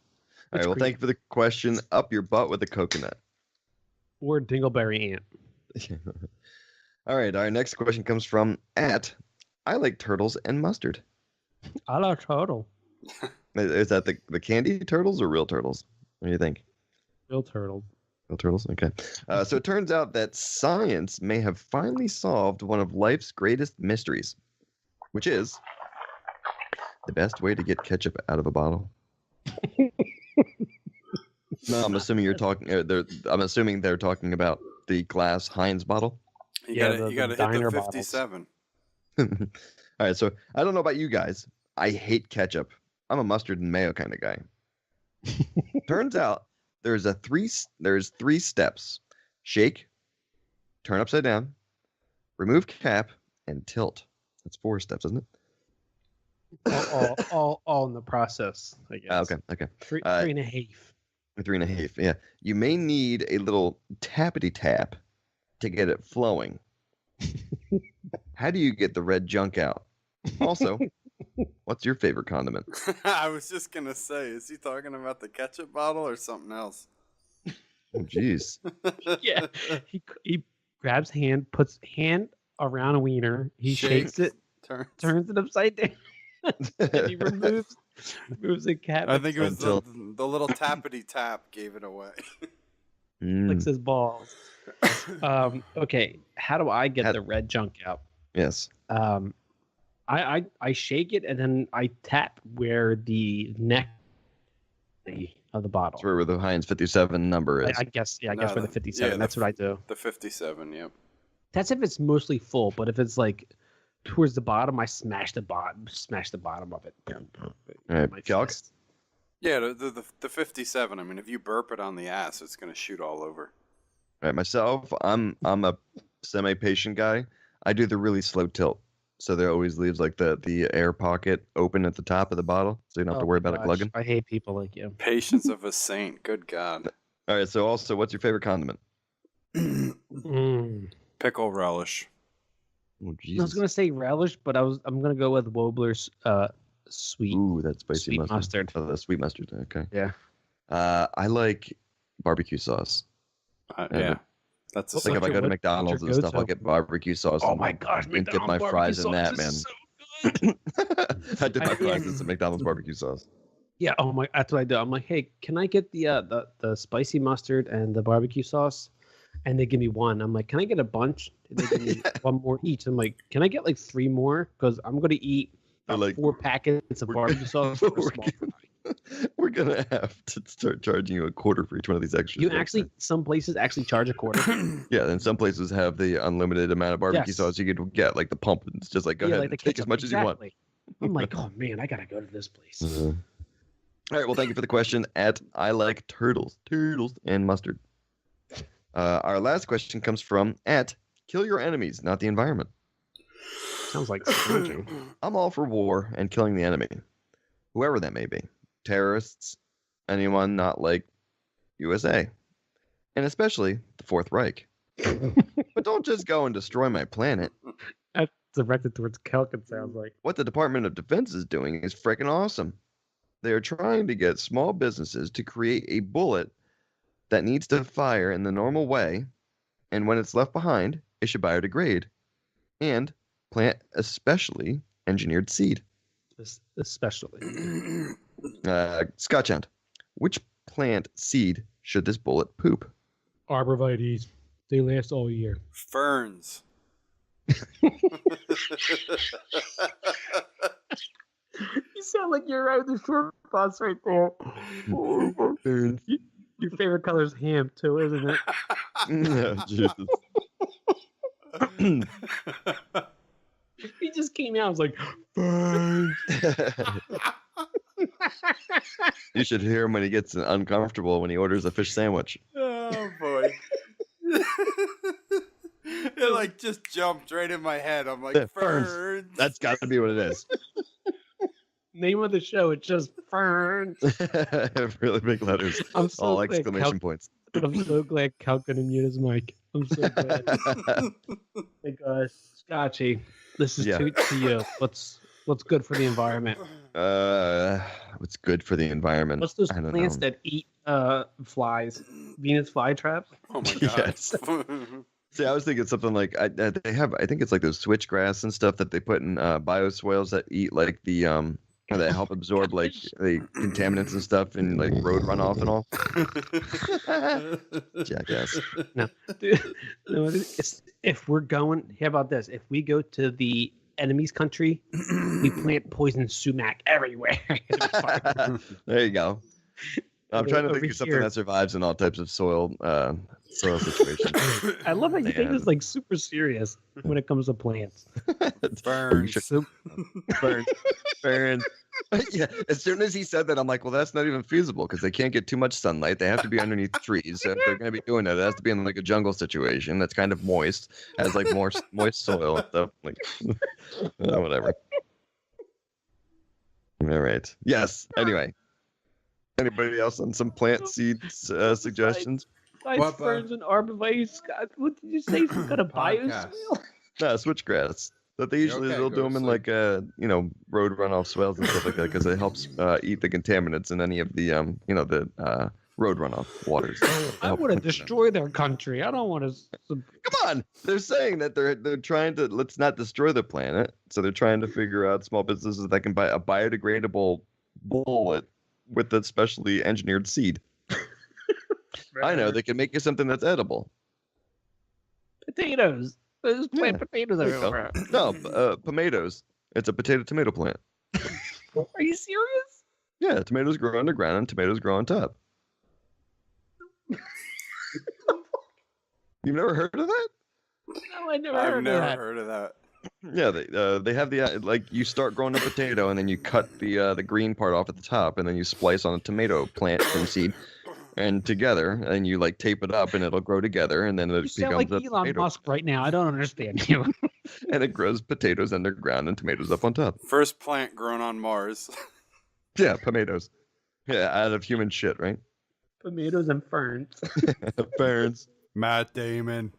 All right. Well, thank you for the question. Up your butt with a coconut. Or dingleberry ant. All right. Our next question comes from I like turtles and mustard. I like turtle. Is that the candy turtles or real turtles? What do you think? Real turtle. Real turtles? Okay. So it turns out that science may have finally solved one of life's greatest mysteries, which is the best way to get ketchup out of a bottle. No, I'm assuming you're talking. I'm assuming they're talking about the glass Heinz bottle. You gotta hit the 57. All right, so I don't know about you guys. I hate ketchup. I'm a mustard and mayo kind of guy. Turns out there's three steps: shake, turn upside down, remove cap, and tilt. That's 4 steps, isn't it? all in the process, I guess. Okay. 3.5. 3.5. Yeah, you may need a little tappity tap to get it flowing. How do you get the red junk out? Also, what's your favorite condiment? I was just gonna say, is he talking about the ketchup bottle or something else? Oh, jeez. Yeah, he grabs hand, puts hand around a wiener, he shakes it, turns it upside down, and he removes the cap. I think it was the little tappity tap gave it away. Licks his balls. Okay, how do I get the red junk out? Yes. I shake it and then I tap where the neck of the bottle. That's where the Heinz 57 number is. I guess where the 57. That's what I do. The 57. Yep. That's if it's mostly full, but if it's like towards the bottom, I smash the bottom of it. All right, Celk? Yeah, the 57. I mean, if you burp it on the ass, it's gonna shoot all over. All right, myself, I'm a semi-patient guy. I do the really slow tilt, so there always leaves like the air pocket open at the top of the bottle, so you don't have to worry about it glugging. I hate people like you. Patience of a saint. Good God. All right, so also, what's your favorite condiment? Pickle relish. Oh, I Jesus. was gonna say relish, but I'm gonna go with Wobler's sweet. Ooh, that's spicy sweet mustard. mustard. Oh, that's sweet mustard. Okay. Yeah. I like barbecue sauce. Yeah, that's a Like if I What's go to your McDonald's and stuff, I'll go-to? get barbecue sauce. Oh and- my gosh, and dip my McDonald's fries in barbecue that, sauce man. is so good. I dip my fries in Yeah. some McDonald's barbecue sauce. Yeah, oh my, that's what I do. I'm like, hey, can I get the spicy mustard and the barbecue sauce? And they give me one. I'm like, can I get a bunch? They give me one more each. I'm like, can I get like 3 more? Because I'm gonna eat They're like, 4 packets of barbecue sauce for a small fry. We're gonna have to start charging you $0.25 for each one of these extras. You don't actually, some places actually charge a quarter. Yeah, and some places have the unlimited amount of barbecue Yes. sauce you could get, like the pump. It's just like go Yeah, ahead like the and take as ketchup. much as you want. Exactly. I'm like, oh man, I gotta go to this place. All right, well, thank you for the question. I like turtles and mustard. Our last question comes from kill your enemies, not the environment. Sounds like splurging. I'm all for war and killing the enemy, whoever that may be. Terrorists, anyone not like USA, and especially the Fourth Reich. But don't just go and destroy my planet. That's directed towards Celk, it sounds like. What the Department of Defense is doing is freaking awesome. They are trying to get small businesses to create a bullet that needs to fire in the normal way, and when it's left behind, it should biodegrade and plant especially engineered seed. Especially. Scotchhound, which plant seed should this bullet poop? Arborvitaes. They last all year. Ferns. You sound like you're out the short bus right there. Ferns. Your favorite color is ham, too, isn't it? Oh, Jesus. He just came out. I was like, "Ferns." You should hear him when he gets uncomfortable when he orders a fish sandwich. Oh boy. It like just jumped right in my head. I'm like, Yeah, Ferns. Ferns. That's got to be what it is. Name of the show, it's just Ferns. Really big letters. I'm so All glad exclamation Cal- points. I'm so glad Cal couldn't mute his mic. I'm so glad. Hey guys, Scotchy, this is Yeah. to you. What's good for the environment? What's good for the environment? What's those I don't plants know. that eat flies? Venus flytrap? Oh my god. Yes. See, I was thinking something like they have. I think it's like those switchgrass and stuff that they put in bioswales that eat like the that help absorb like the contaminants and stuff and like road runoff and all. Jackass. Dude, no, if we're going, how about this? If we go to the enemy's country, we plant poison sumac everywhere. There you go. I'm trying to Over think of something here. that survives in all types of soil situations. I love how you take Man. this like super serious when it comes to plants. Ferns. So, Ferns. Yeah, as soon as he said that, I'm like, well, that's not even feasible because they can't get too much sunlight. They have to be underneath trees. So if they're going to be doing that, it has to be in like a jungle situation that's kind of moist, has like more moist soil and stuff. Like, whatever. All right. Yes. Anyway. Anybody else on some plant seeds suggestions? like What, ferns and arborvitaes. Scott, what did you say? Some kind of Podcast. bioswale? No, switchgrass. But they usually okay, they'll go do to them in sleep. like road runoff swales and stuff like that because it helps eat the contaminants in any of the the road runoff waters. I want to destroy their country. I don't want to. Come on, they're saying that they're trying to let's not destroy the planet. So they're trying to figure out small businesses that can buy a biodegradable bullet with a specially engineered seed. I know they can make you something that's edible. Potatoes. There's plant Yeah, potatoes there you go. everywhere. No, tomatoes. It's a tomato plant. Are you serious? Yeah, tomatoes grow underground and tomatoes grow on top. You've never heard of that? No, I never I've heard never of that. heard of that. Yeah, they have the like you start growing a potato and then you cut the green part off at the top and then you splice on a tomato plant from seed and together and you like tape it up and it'll grow together and then it You sound becomes like a Elon tomato Musk right now. I don't understand you. and it grows potatoes underground and tomatoes up on top. First plant grown on Mars. Yeah, tomatoes. Yeah, out of human shit, right? Tomatoes and ferns. Ferns. Matt Damon.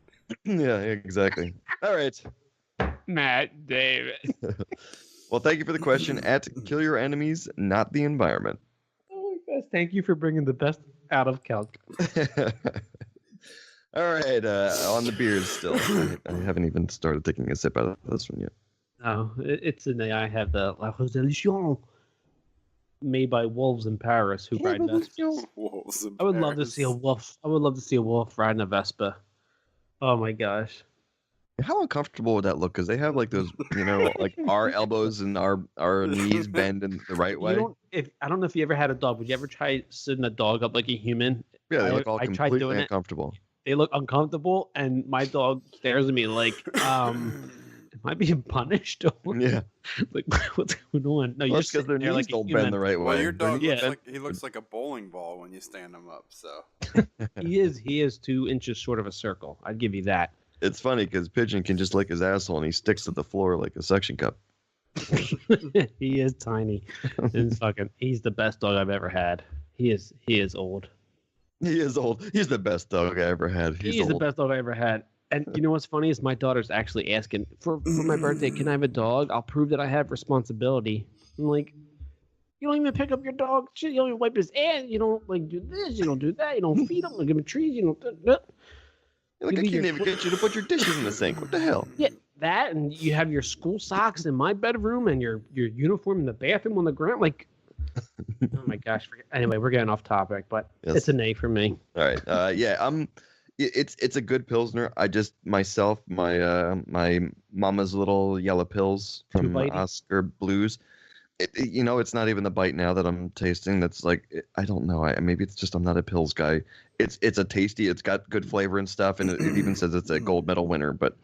Yeah, exactly. All right. Matt David. Well, thank you for the question. At Kill Your Enemies, Not the Environment. Oh my gosh, thank you for bringing the best out of Celk. All right, on the beers still. I haven't even started taking a sip out of this one yet. Oh, it's in the. I have the La Roselichon made by wolves in Paris who ride Vespas. Wolves in I would love to Paris. see a wolf. I would love to see a wolf riding a Vespa. Oh my gosh. How uncomfortable would that look? Because they have like those, like our elbows and our knees bend in the right way. I don't know if you ever had a dog. Would you ever try sitting a dog up like a human? Yeah, they look all I tried completely doing it. uncomfortable. They look uncomfortable, and my dog stares at me like, am I being punished? Yeah. Like, what's going on? No, Well, you're that's because their knees like a don't human. bend the right way. Well, your dog Yeah. looks like a bowling ball when you stand him up. So He is 2 inches short of a circle. I'd give you that. It's funny because Pigeon can just lick his asshole and he sticks to the floor like a suction cup. He is tiny. He's the best dog I've ever had. He is old. He is old. He's the best dog I ever had. He's the best dog I ever had. And you know what's funny is my daughter's actually asking for my birthday, can I have a dog? I'll prove that I have responsibility. I'm like, you don't even pick up your dog. Shit, you don't even wipe his ass. You don't like do this. You don't do that. You don't feed him. You don't give him trees. You don't. Like, I leave can't your even get you to put your dishes in the sink. What the hell? Yeah, that, and you have your school socks in my bedroom and your uniform in the bathroom on the ground. Like, oh my gosh. Anyway, we're getting off topic, but Yes. It's an A for me. All right. Yeah. It's a good pilsner. I just myself my mama's little yellow pills from Too bitey? Oskar Blues. It's not even the bite now that I'm tasting. That's like I don't know. Maybe it's just I'm not a pills guy. It's a tasty. It's got good flavor and stuff, and it even says it's a gold medal winner. But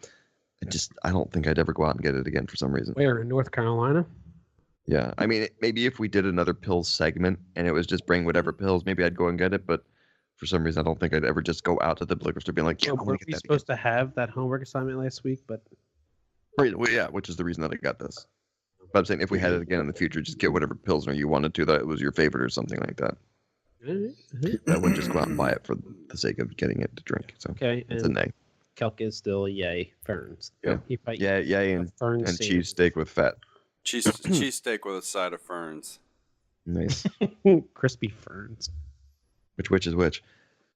I don't think I'd ever go out and get it again for some reason. Where, in North Carolina? Yeah, I mean, maybe if we did another pills segment and it was just bring whatever pills, maybe I'd go and get it. But for some reason, I don't think I'd ever just go out to the liquor store being like, yeah, I Were want to we get that. supposed to have that homework assignment last week? But Right, well, yeah, which is the reason that I got this. But I'm saying if we had it again in the future, just get whatever pilsner you wanted to, that it was your favorite or something like that. I wouldn't just go out and buy it for the sake of getting it to drink. So Okay, it's and a nay. Celk is still a yay. Ferns. Yeah. Yeah, and Ferns cheesesteak with fat. Cheesesteak with a side of ferns. Nice. Crispy Ferns. Which is which?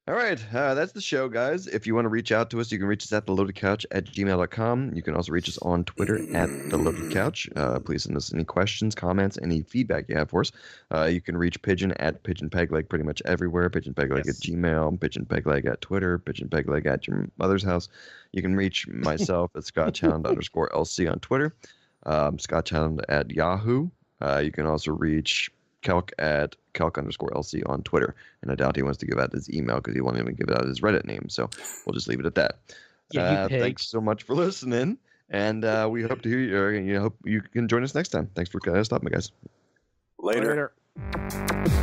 All right, that's the show, guys. If you want to reach out to us, you can reach us at theloadedcouch@gmail.com. You can also reach us on Twitter at theloadedcouch. Please send us any questions, comments, any feedback you have for us. You can reach Pigeon at pigeonpegleg pretty much everywhere. Pigeonpegleg at Gmail, pigeonpegleg at Twitter, pigeonpegleg at your mother's house. You can reach myself at scotchhound_LC on Twitter, scotchhound at Yahoo. You can also reach Celk at Celk_LC on Twitter. And I doubt he wants to give out his email because he won't even give out his Reddit name. So we'll just leave it at that. Yeah, thanks so much for listening. And we hope to hear you. Hope you can join us next time. Thanks for stopping, guys. Later. Later.